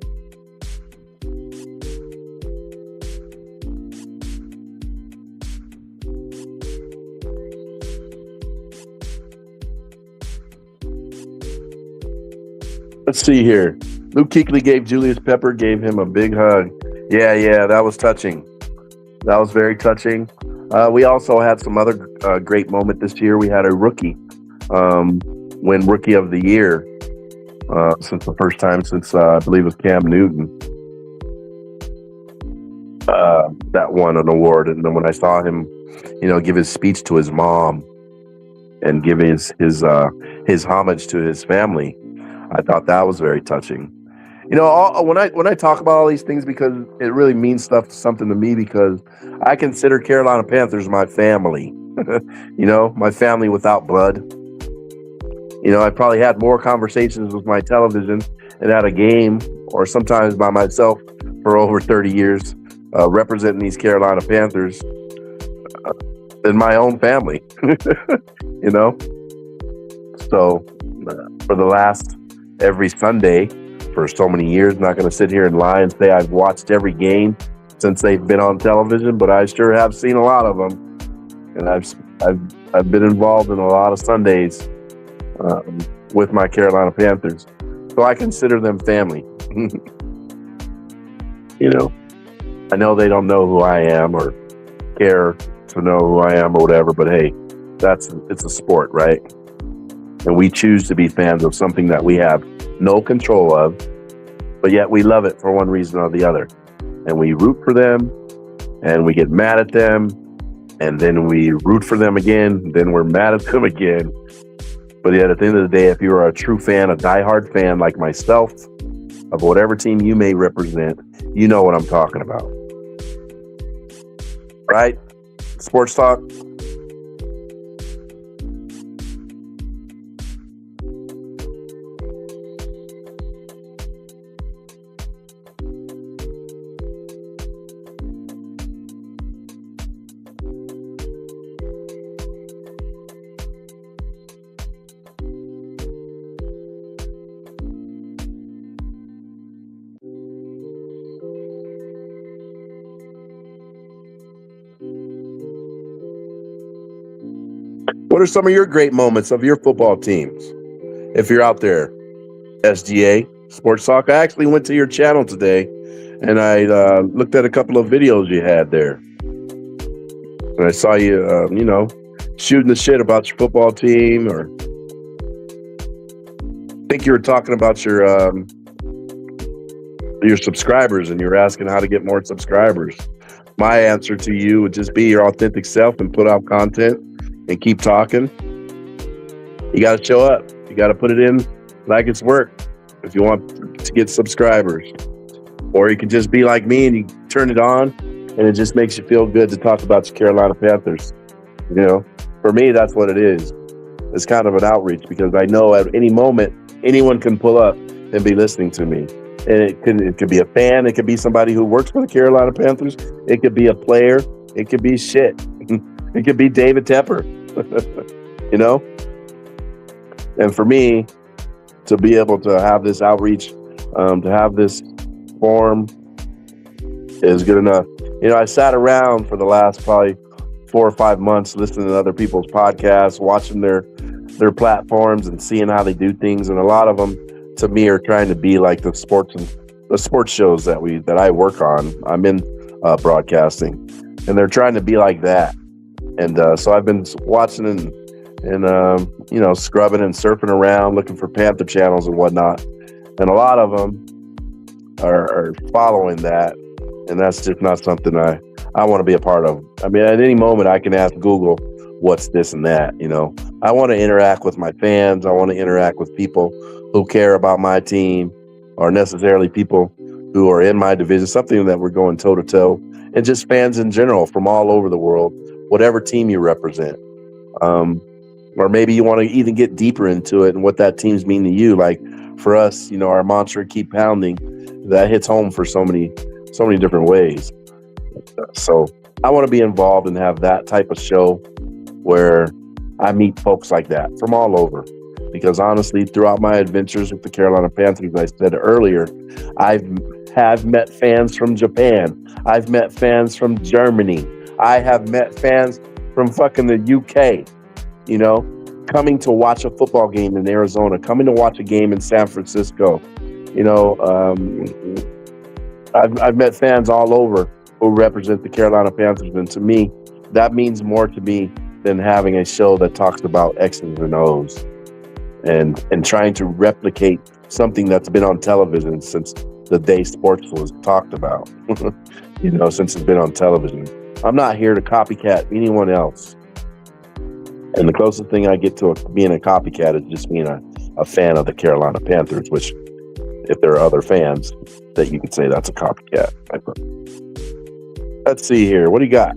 Let's see here. Luke Kuechly gave Julius Pepper, gave him a big hug. Yeah, that was touching. That was very touching. We also had some other great moment this year. We had a rookie win Rookie of the Year since the first time since I believe it was Cam Newton that won an award. And then when I saw him, you know, give his speech to his mom and give his homage to his family, I thought that was very touching. You know, when I talk about all these things, because it really means something to me, because I consider Carolina Panthers my family. You know, my family without blood. You know, I probably had more conversations with my television and at a game, or sometimes by myself, for over 30 years, representing these Carolina Panthers than my own family. You know, so for the last every Sunday for so many years, I'm not going to sit here and lie and say I've watched every game since they've been on television, but I sure have seen a lot of them, and I've I've I've been involved in a lot of Sundays um, with my Carolina Panthers, so I consider them family. You know, I know they don't know who I am or care to know who I am or whatever, but hey, it's a sport, right? And we choose to be fans of something that we have no control of, but yet we love it for one reason or the other. And we root for them, and we get mad at them, and then we root for them again, then we're mad at them again. But yet at the end of the day, if you're a true fan, a diehard fan like myself, of whatever team you may represent, you know what I'm talking about. Right? Sports talk. What are some of your great moments of your football teams? If you're out there, SGA, Sports Talk. I actually went to your channel today and I looked at a couple of videos you had there. And I saw you, shooting the shit about your football team, or I think you were talking about your subscribers, and you were asking how to get more subscribers. My answer to you would just be your authentic self and put out content and keep talking. You got to show up. You got to put it in like it's work if you want to get subscribers. Or you can just be like me and you turn it on and it just makes you feel good to talk about your Carolina Panthers. You know, for me, that's what it is. It's kind of an outreach because I know at any moment anyone can pull up and be listening to me. And it could be a fan. It could be somebody who works for the Carolina Panthers. It could be a player. It could be shit. It could be David Tepper, you know? And for me, to be able to have this outreach, to have this forum is good enough. You know, I sat around for the last probably 4 or 5 months listening to other people's podcasts, watching their platforms and seeing how they do things. And a lot of them, to me, are trying to be like the sports shows that I work on. I'm in broadcasting, and they're trying to be like that. And so I've been watching and scrubbing and surfing around, looking for Panther channels and whatnot. And a lot of them are following that. And that's just not something I want to be a part of. I mean, at any moment I can ask Google, what's this and that, you know? I want to interact with my fans. I want to interact with people who care about my team, or necessarily people who are in my division, something that we're going toe to toe, and just fans in general from all over the world, whatever team you represent. Or maybe you want to even get deeper into it and what that teams mean to you. Like for us, you know, our mantra, keep pounding, that hits home for so many different ways. So I want to be involved and have that type of show where I meet folks like that from all over. Because honestly, throughout my adventures with the Carolina Panthers, I said earlier, I have met fans from Japan. I've met fans from Germany. I have met fans from fucking the UK, you know, coming to watch a football game in Arizona, coming to watch a game in San Francisco. You know, I've met fans all over who represent the Carolina Panthers. And to me, that means more to me than having a show that talks about X's and O's and trying to replicate something that's been on television since the day sports was talked about, you know, since it's been on television. I'm not here to copycat anyone else. And the closest thing I get to being a copycat is just being a fan of the Carolina Panthers, which, if there are other fans, that you could say that's a copycat. Let's see here. What do you got?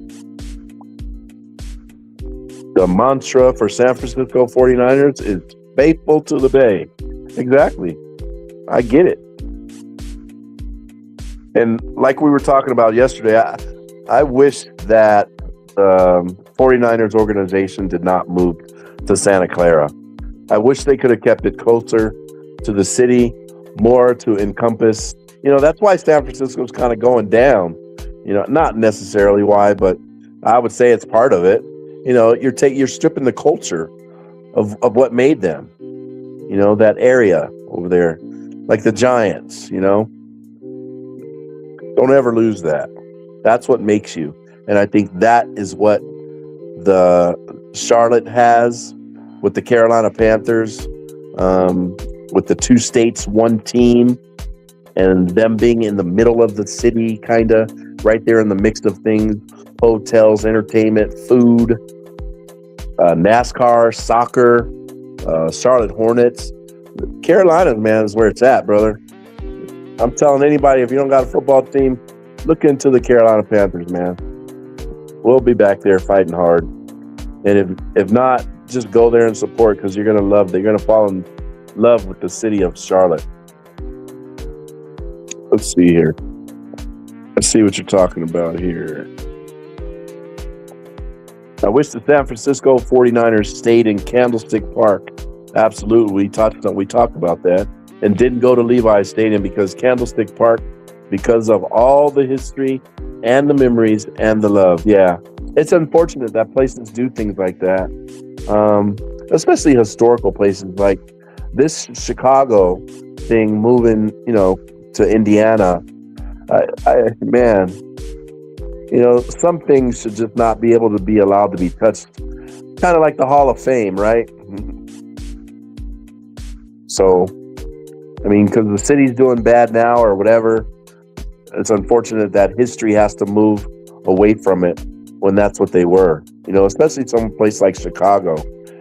The mantra for San Francisco 49ers is faithful to the Bay. Exactly. I get it. And like we were talking about yesterday, I wish that 49ers organization did not move to Santa Clara. I wish they could have kept it closer to the city, more to encompass. You know, that's why San Francisco's kind of going down. You know, not necessarily why, but I would say it's part of it. You're stripping the culture of what made them. That area over there, like the Giants. Don't ever lose that. That's what makes you. And I think that is what the Charlotte has with the Carolina Panthers, with the two states, one team, and them being in the middle of the city, kind of right there in the mix of things, hotels, entertainment, food, NASCAR, soccer, Charlotte Hornets. Carolina, man, is where it's at, brother. I'm telling anybody, if you don't got a football team, look into the Carolina Panthers, man. We'll be back there fighting hard. And if not, just go there and support, because you're going to fall in love with the city of Charlotte. Let's see here. Let's see what you're talking about here. I wish the San Francisco 49ers stayed in Candlestick Park. Absolutely. We talked about that. And didn't go to Levi's Stadium, because Candlestick Park, because of all the history and the memories and the love. Yeah. It's unfortunate that places do things like that. Especially historical places like this Chicago thing moving, to Indiana. Man, some things should just not be able to be allowed to be touched. Kind of like the Hall of Fame, right? So, because the city's doing bad now or whatever, it's unfortunate that history has to move away from it when that's what they were. Especially some place like Chicago.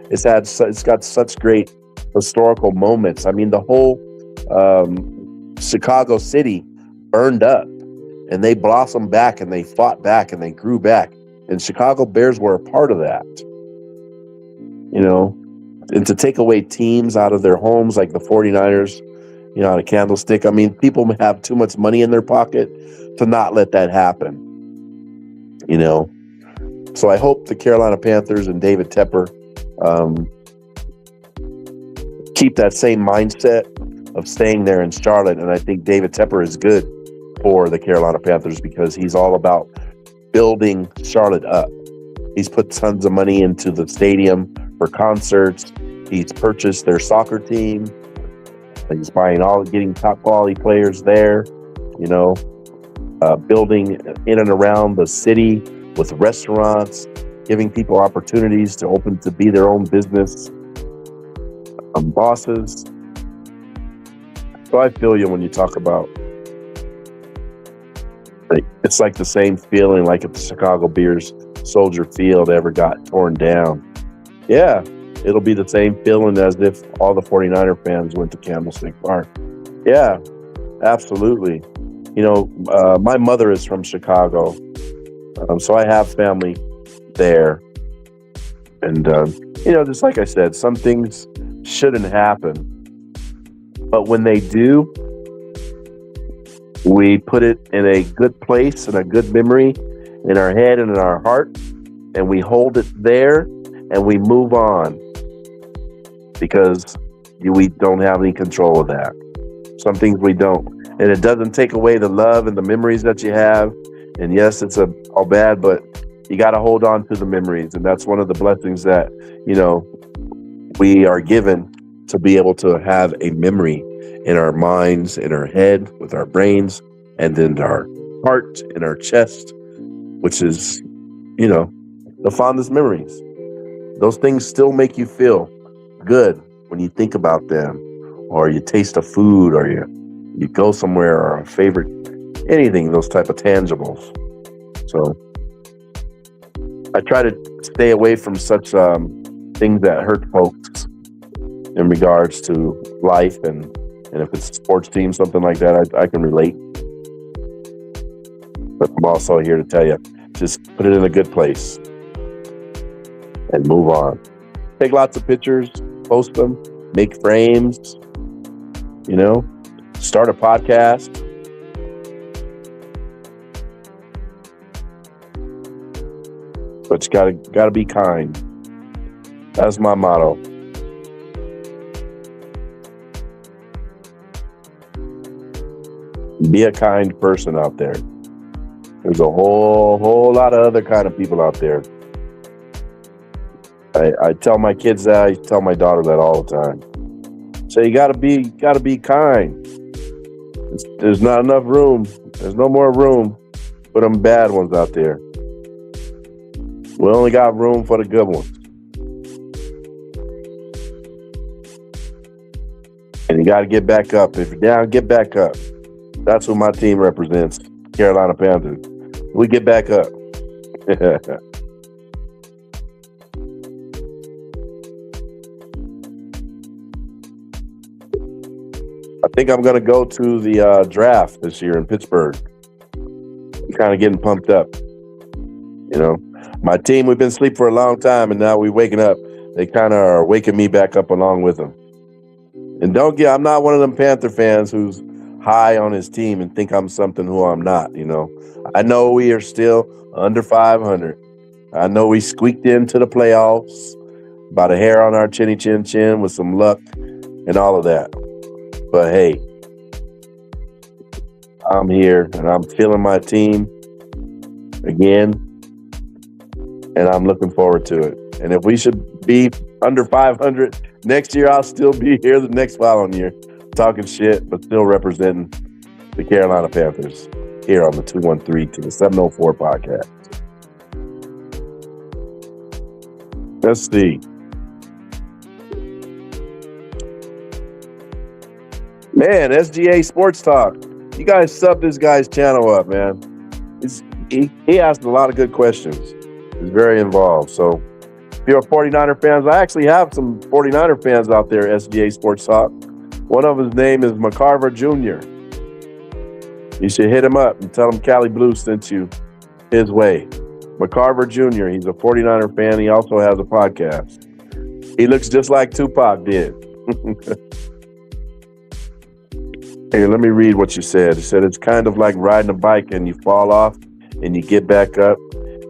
It's got such great historical moments. The whole Chicago city burned up, and they blossomed back, and they fought back, and they grew back. And Chicago Bears were a part of that. And to take away teams out of their homes like the 49ers, out of Candlestick. People have too much money in their pocket to not let that happen. So I hope the Carolina Panthers and David Tepper keep that same mindset of staying there in Charlotte. And I think David Tepper is good for the Carolina Panthers, because he's all about building Charlotte up. He's put tons of money into the stadium for concerts. He's purchased their soccer team. He's getting top quality players there, building in and around the city with restaurants, giving people opportunities to be their own business bosses. So I feel you when you talk about, it's like the same feeling like if the Chicago Bears Soldier Field ever got torn down. Yeah. It'll be the same feeling as if all the 49er fans went to Candlestick Park. Yeah, absolutely. My mother is from Chicago, so I have family there. And, just like I said, some things shouldn't happen. But when they do, we put it in a good place and a good memory in our head and in our heart, and we hold it there, and we move on. Because we don't have any control of that. Some things we don't. And it doesn't take away the love and the memories that you have. And yes, it's all bad, but you got to hold on to the memories. And that's one of the blessings that, we are given, to be able to have a memory in our minds, in our head, with our brains, and in our heart, in our chest, which is, the fondest memories. Those things still make you feel good when you think about them, or you taste a food, or you go somewhere, or a favorite, anything, those type of tangibles. So I try to stay away from such things that hurt folks in regards to life, and if it's a sports team, something like that, I can relate. But I'm also here to tell you, just put it in a good place and move on. Take lots of pictures, post them, make frames, start a podcast. But you gotta be kind. That's my motto. Be a kind person out there. There's a whole lot of other kind of people out there. I tell my kids that. I tell my daughter that all the time. So you gotta be kind. There's not enough room. There's no more room for them bad ones out there. We only got room for the good ones. And you got to get back up. If you're down, get back up. That's what my team represents, Carolina Panthers. We get back up. I think I'm going to go to the draft this year in Pittsburgh. I'm kind of getting pumped up. You know, my team, we've been asleep for a long time, and now we're waking up. They kind of are waking me back up along with them. And I'm not one of them Panther fans who's high on his team and think I'm something who I'm not, you know. I know we are still under 500. I know we squeaked into the playoffs about a hair on our chinny chin chin with some luck and all of that. But hey, I'm here and I'm feeling my team again, and I'm looking forward to it. And if we should be under 500 next year, I'll still be here the next following year, talking shit, but still representing the Carolina Panthers here on the 213 to the 704 podcast. Let's see. Man, SGA Sports Talk. You guys sub this guy's channel up, man. He asked a lot of good questions. He's very involved. So if you're a 49er fans, I actually have some 49er fans out there, SGA Sports Talk. One of his name is McCarver Jr. You should hit him up and tell him Cali Blue sent you his way. McCarver Jr., he's a 49er fan. He also has a podcast. He looks just like Tupac did. Hey, let me read what you said. You said it's kind of like riding a bike and you fall off and you get back up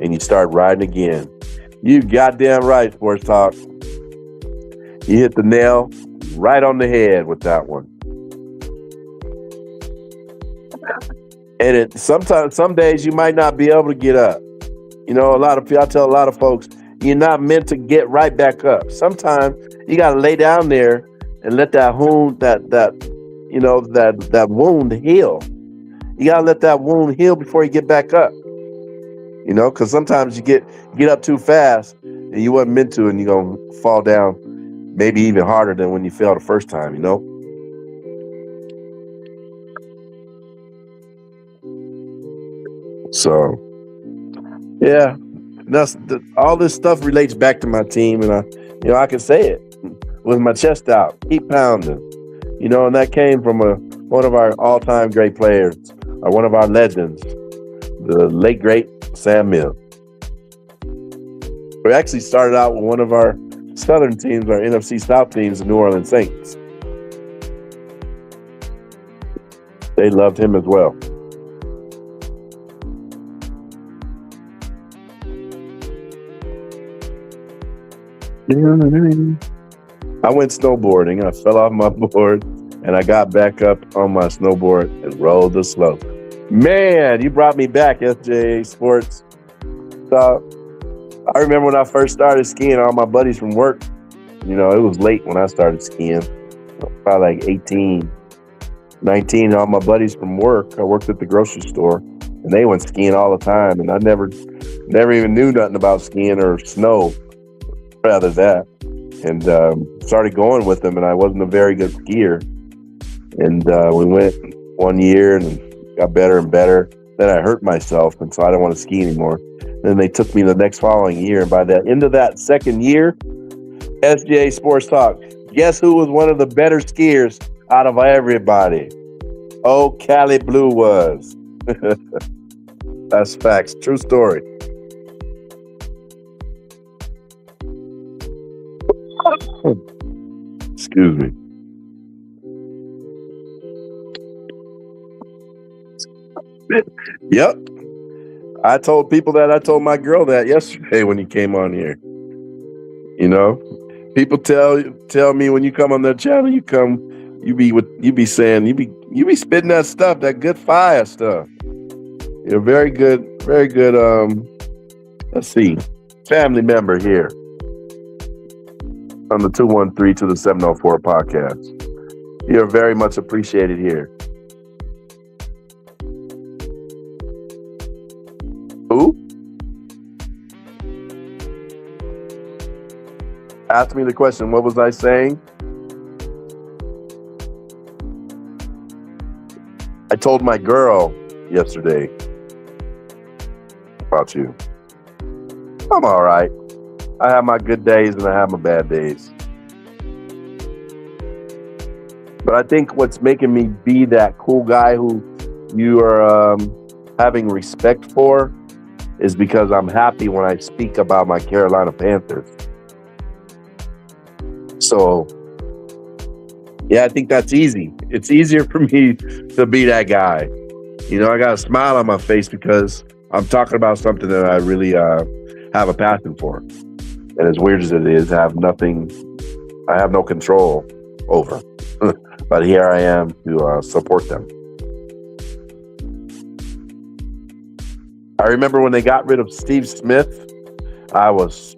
and you start riding again. You goddamn right, Sports Talk. You hit the nail right on the head with that one. And some days you might not be able to get up. You know, I tell a lot of folks, you're not meant to get right back up. Sometimes you got to lay down there and let that wound, that wound heal. You got to let that wound heal before you get back up. You know, because sometimes you get up too fast and you wasn't meant to, and you're going to fall down maybe even harder than when you fell the first time, you know? So, yeah, all this stuff relates back to my team, and I can say it with my chest out, keep pounding, you know, and that came from one of our all-time great players, or one of our legends, the late great Sam Mills. We actually started out with one of our Southern teams, our NFC South teams, the New Orleans Saints. They loved him as well. I went snowboarding. I fell off my board and I got back up on my snowboard and rolled the slope. Man, you brought me back, SJ Sports. So I remember when I first started skiing, all my buddies from work, you know, it was late when I started skiing, probably like 18, 19. All my buddies from work, I worked at the grocery store, and they went skiing all the time, and I never even knew nothing about skiing or snow, rather that. And started going with them, and I wasn't a very good skier. And we went one year and got better and better. Then I hurt myself, and so I didn't want to ski anymore. Then they took me the next following year, and by the end of that second year, SGA Sports Talk, guess who was one of the better skiers out of everybody? Oh, Cali Blue was. That's facts. True story. Excuse me. Yep. I told people that. I told my girl that yesterday when you came on here. You know, people tell me when you come on their channel, you be saying you be spitting that stuff, that good fire stuff. You're very good. Let's see, family member here. on the 213 to the 704 podcast. You're very much appreciated here. Who? Ask me the question. What was I saying? I told my girl yesterday about you. I'm all right. I have my good days and I have my bad days. But I think what's making me be that cool guy who you are having respect for is because I'm happy when I speak about my Carolina Panthers. So, yeah, I think that's easy. It's easier for me to be that guy. You know, I got a smile on my face because I'm talking about something that I really have a passion for. And as weird as it is, I have no control over. But here I am to support them. I remember when they got rid of Steve Smith, I was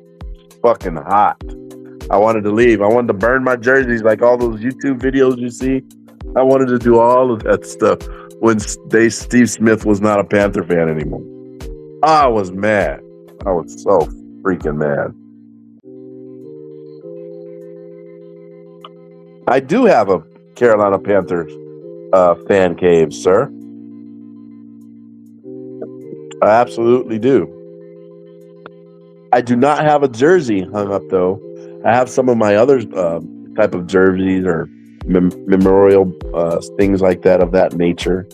fucking hot. I wanted to leave. I wanted to burn my jerseys like all those YouTube videos you see. I wanted to do all of that stuff when Steve Smith was not a Panther fan anymore. I was mad. I was so freaking mad. I do have a Carolina Panthers fan cave, sir. I absolutely do. I do not have a jersey hung up, though. I have some of my other type of jerseys or memorial things like that of that nature.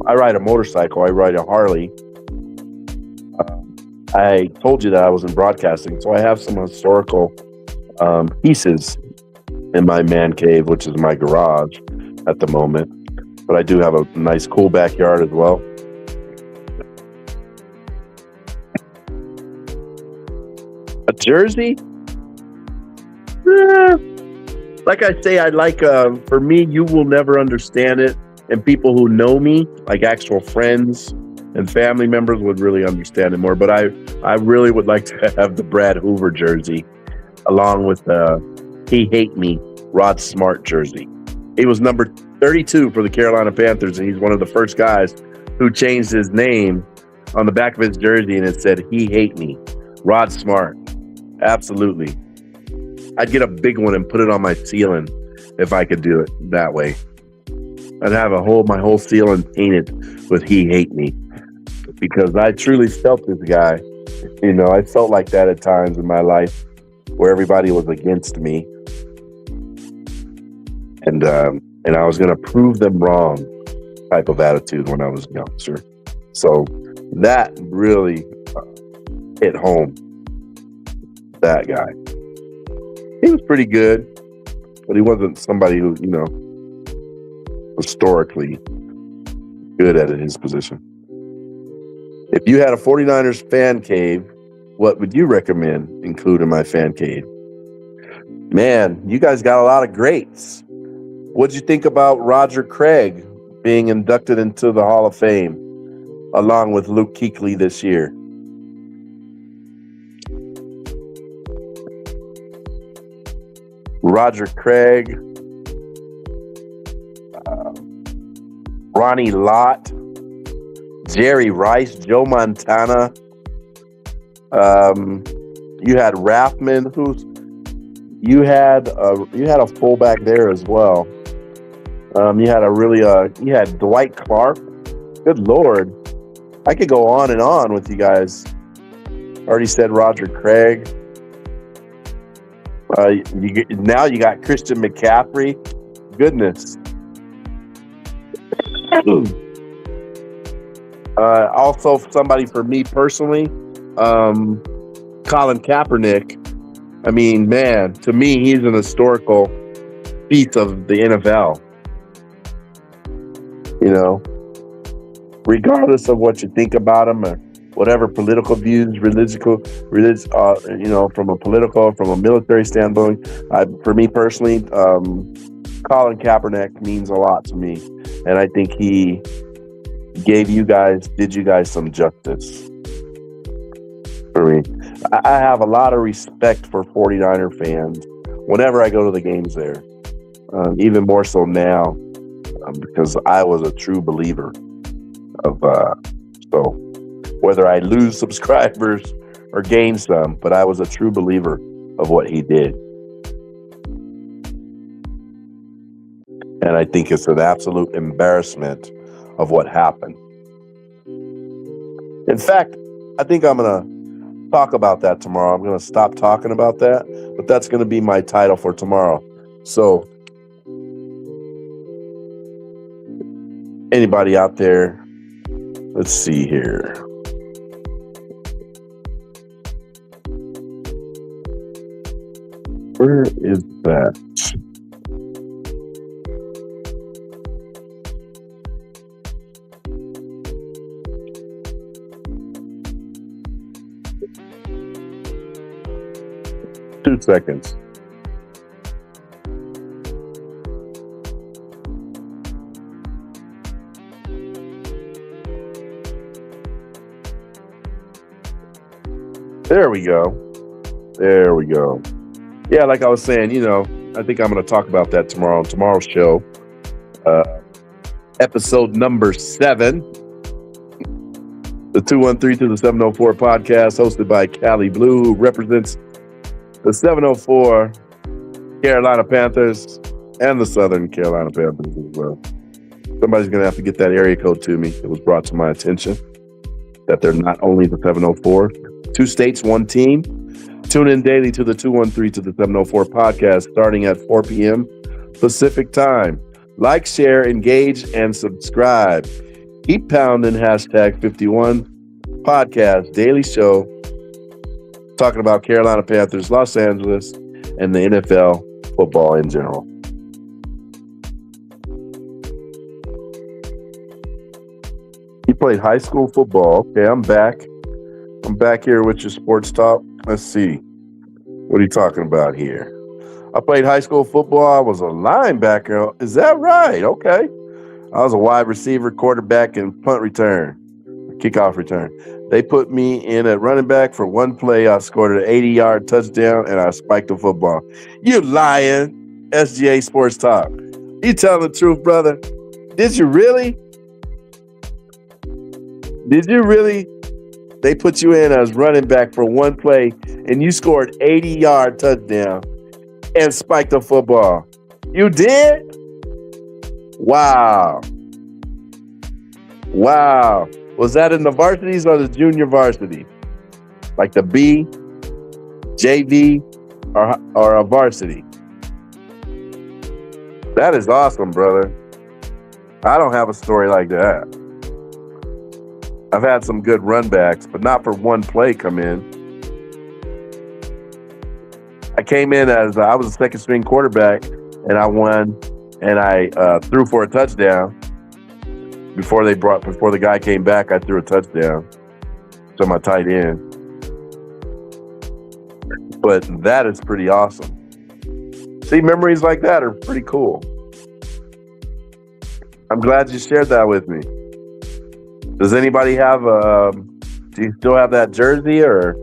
I ride a motorcycle. I ride a Harley. I told you that I was in broadcasting, so I have some historical pieces in my man cave, which is my garage at the moment. But I do have a nice, cool backyard as well. A jersey? Like I say, I like, for me, you will never understand it. And people who know me, like actual friends and family members, would really understand it more. But I really would like to have the Brad Hoover jersey along with He Hate Me Rod Smart jersey. He was number 32 for the Carolina Panthers, and he's one of the first guys who changed his name on the back of his jersey, and it said, He Hate Me Rod Smart. Absolutely. I'd get a big one and put it on my ceiling if I could do it that way. I'd have my whole ceiling painted with He Hate Me, because I truly felt this guy. You know, I felt like that at times in my life where everybody was against me. And I was going to prove them wrong type of attitude when I was younger. So that really hit home. That guy. He was pretty good, but he wasn't somebody who, you know, historically good at his position. If you had a 49ers fan cave, what would you recommend include in my fan cave? Man, you guys got a lot of greats. What'd you think about Roger Craig being inducted into the Hall of Fame along with Luke Kuechly this year? Roger Craig, Ronnie Lott, Jerry Rice, Joe Montana. You had Rathman, you had a fullback there as well. You had Dwight Clark. Good Lord, I could go on and on with you guys. Already said Roger Craig. Now you got Christian McCaffrey. Goodness. Also, somebody for me personally, Colin Kaepernick. I mean, man, to me, he's an historical piece of the NFL. You know, regardless of what you think about him or whatever political views, from a political, from a military standpoint, for me personally, Colin Kaepernick means a lot to me, and I think he did you guys some justice for me. I have a lot of respect for 49er fans whenever I go to the games there. Even more so now, because I was a true believer of so whether I lose subscribers or gain some, but I was a true believer of what he did. And I think it's an absolute embarrassment of what happened. In fact, I think I'm going to talk about that tomorrow. I'm going to stop talking about that, but that's going to be my title for tomorrow. So anybody out there, let's see here. Where is that? Two seconds. There we go. There we go. Yeah, like I was saying, I think I'm going to talk about that tomorrow on tomorrow's show. Episode number 7. The 213 to the 704 podcast, hosted by Callie Blue, who represents the 704 Carolina Panthers and the Southern Carolina Panthers as well. Somebody's going to have to get that area code to me. It was brought to my attention that they're not only the 704, 2 states, 1 team. Tune in daily to the 213 to the 704 podcast starting at 4 p.m. Pacific time. Like, share, engage, and subscribe. Keep pounding hashtag 51 podcast daily show talking about Carolina Panthers, Los Angeles, and the NFL football in general. He played high school football. Okay, I'm back. I'm back here with your sports talk. Let's see. What are you talking about here? I played high school football. I was a linebacker. Is that right? Okay. I was a wide receiver, quarterback, and punt return, kickoff return. They put me in at running back for one play. I scored an 80-yard touchdown, and I spiked the football. You lying, SGA Sports Talk. You telling the truth, brother? Did you really? Did you really? They put you in as running back for one play, and you scored 80-yard touchdown and spiked the football. You did? Wow. Wow. Was that in the varsities or the junior varsity? Like the B, JV, or a varsity? That is awesome, brother. I don't have a story like that. I've had some good run backs, but not for one play come in. I came in as I was a second string quarterback, and I won, and I threw for a touchdown. Before the guy came back, I threw a touchdown to my tight end. But that is pretty awesome. See, memories like that are pretty cool. I'm glad you shared that with me. Does anybody have do you still have that jersey, or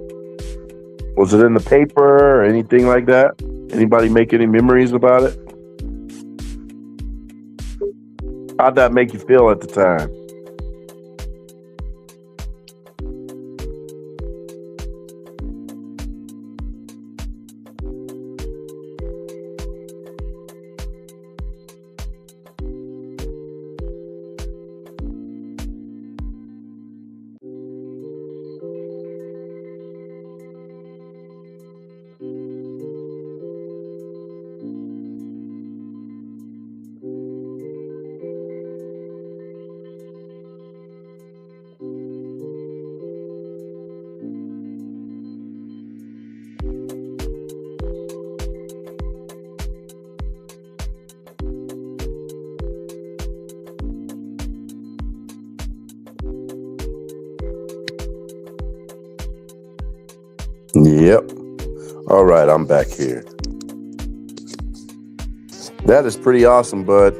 was it in the paper or anything like that? Anybody make any memories about it? How'd that make you feel at the time? Yep. All right, I'm back here. That is pretty awesome, bud.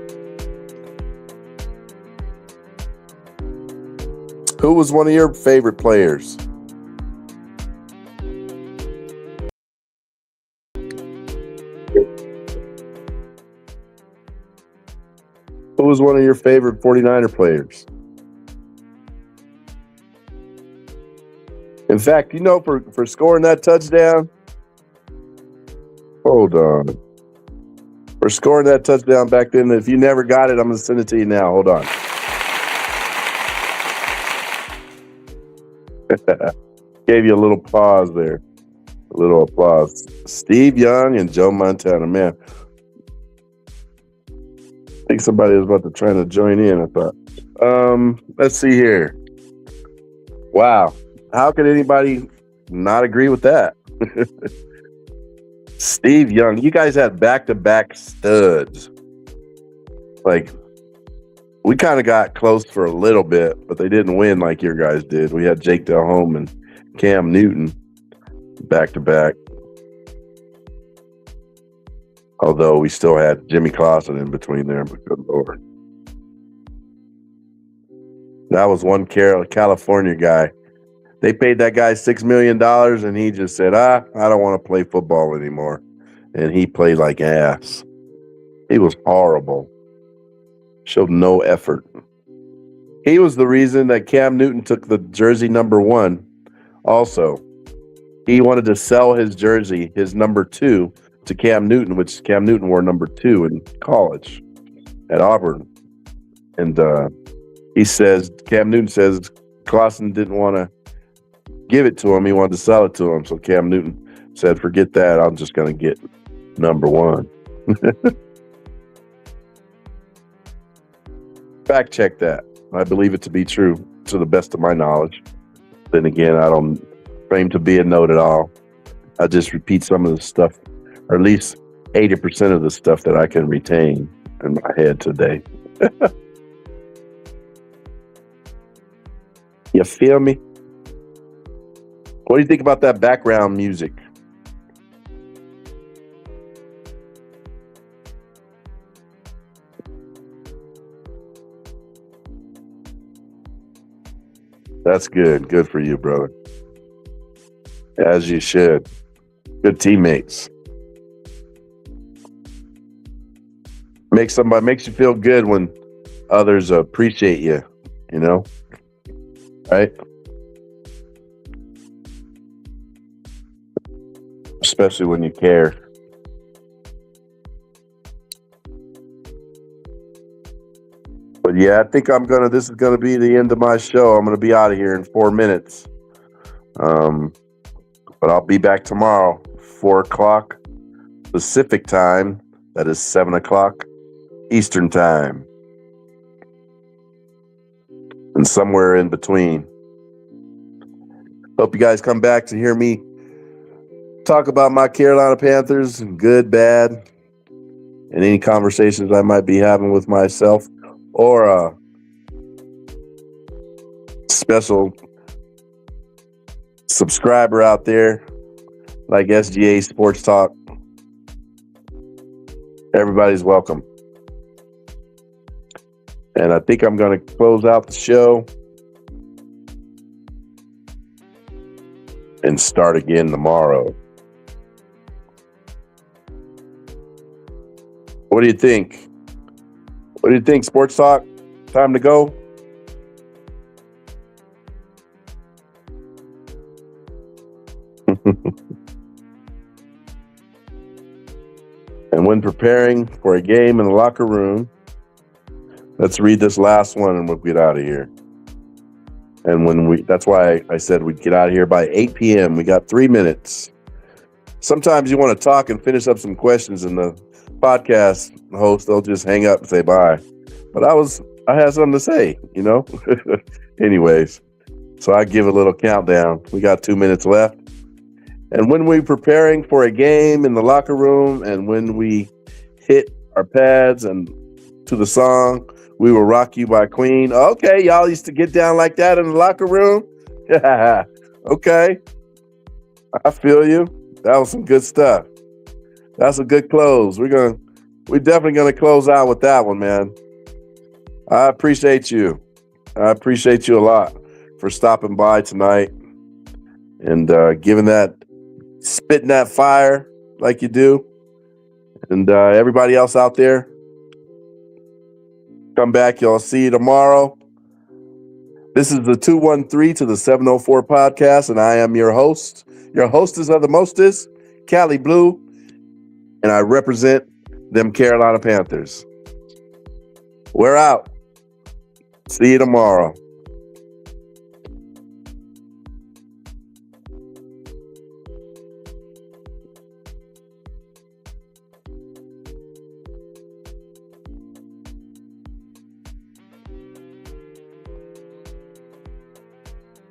Who was one of your favorite players? was one of your favorite 49er players? In fact, for scoring that touchdown, hold on. For scoring that touchdown back then, if you never got it, I'm going to send it to you now. Hold on. Gave you a little pause there. A little applause. Steve Young and Joe Montana. Man, I think somebody was about to try to join in, I thought. Let's see here. Wow. How could anybody not agree with that? Steve Young. You guys had back-to-back studs. Like, we kind of got close for a little bit, but they didn't win like your guys did. We had Jake Delhomme and Cam Newton back-to-back. Although we still had Jimmy Clausen in between there, but good Lord. That was one California guy. They paid that guy $6 million, and he just said, I don't want to play football anymore. And he played like ass. He was horrible. Showed no effort. He was the reason that Cam Newton took the jersey number 1. Also, he wanted to sell his jersey, his number 2, to Cam Newton, which Cam Newton wore number 2 in college at Auburn. And Cam Newton says Clausen didn't want to give it to him. He wanted to sell it to him. So Cam Newton said, forget that. I'm just going to get number 1. Fact check that. I believe it to be true to the best of my knowledge. Then again, I don't claim to be a know-it-all. I just repeat some of the stuff, or at least 80% of the stuff that I can retain in my head today. You feel me? What do you think about that background music? That's good. Good for you, brother. As you should. Good teammates. Makes you feel good when others appreciate you, right? Especially when you care. But yeah, I think this is gonna be the end of my show. I'm gonna be out of here in 4 minutes. But I'll be back tomorrow, 4 o'clock Pacific time. That is 7 o'clock Eastern time. And somewhere in between. Hope you guys come back to hear me talk about my Carolina Panthers, good, bad, and any conversations I might be having with myself or a special subscriber out there like SGA Sports Talk. Everybody's welcome. And I think I'm going to close out the show and start again tomorrow. What do you think? What do you think, Sports Talk? Time to go? And when preparing for a game in the locker room, let's read this last one and we'll get out of here. And that's why I said we'd get out of here by 8 p.m. We got 3 minutes. Sometimes you want to talk and finish up some questions, and the podcast host, they'll just hang up and say bye. But I had something to say, Anyways, so I give a little countdown. We got 2 minutes left. And when we're preparing for a game in the locker room, and when we hit our pads and to the song, "We Will Rock You" by Queen. Okay, y'all used to get down like that in the locker room? Okay. I feel you. That was some good stuff. That's a good close. We're definitely gonna close out with that one, man. I appreciate you. I appreciate you a lot for stopping by tonight and spitting that fire like you do. And everybody else out there, Come back. Y'all see you tomorrow. This is the 213 to the 704 podcast, and I am your host, your hostess of the mostest, Cali Blue, and I represent them Carolina Panthers. We're out. See you tomorrow.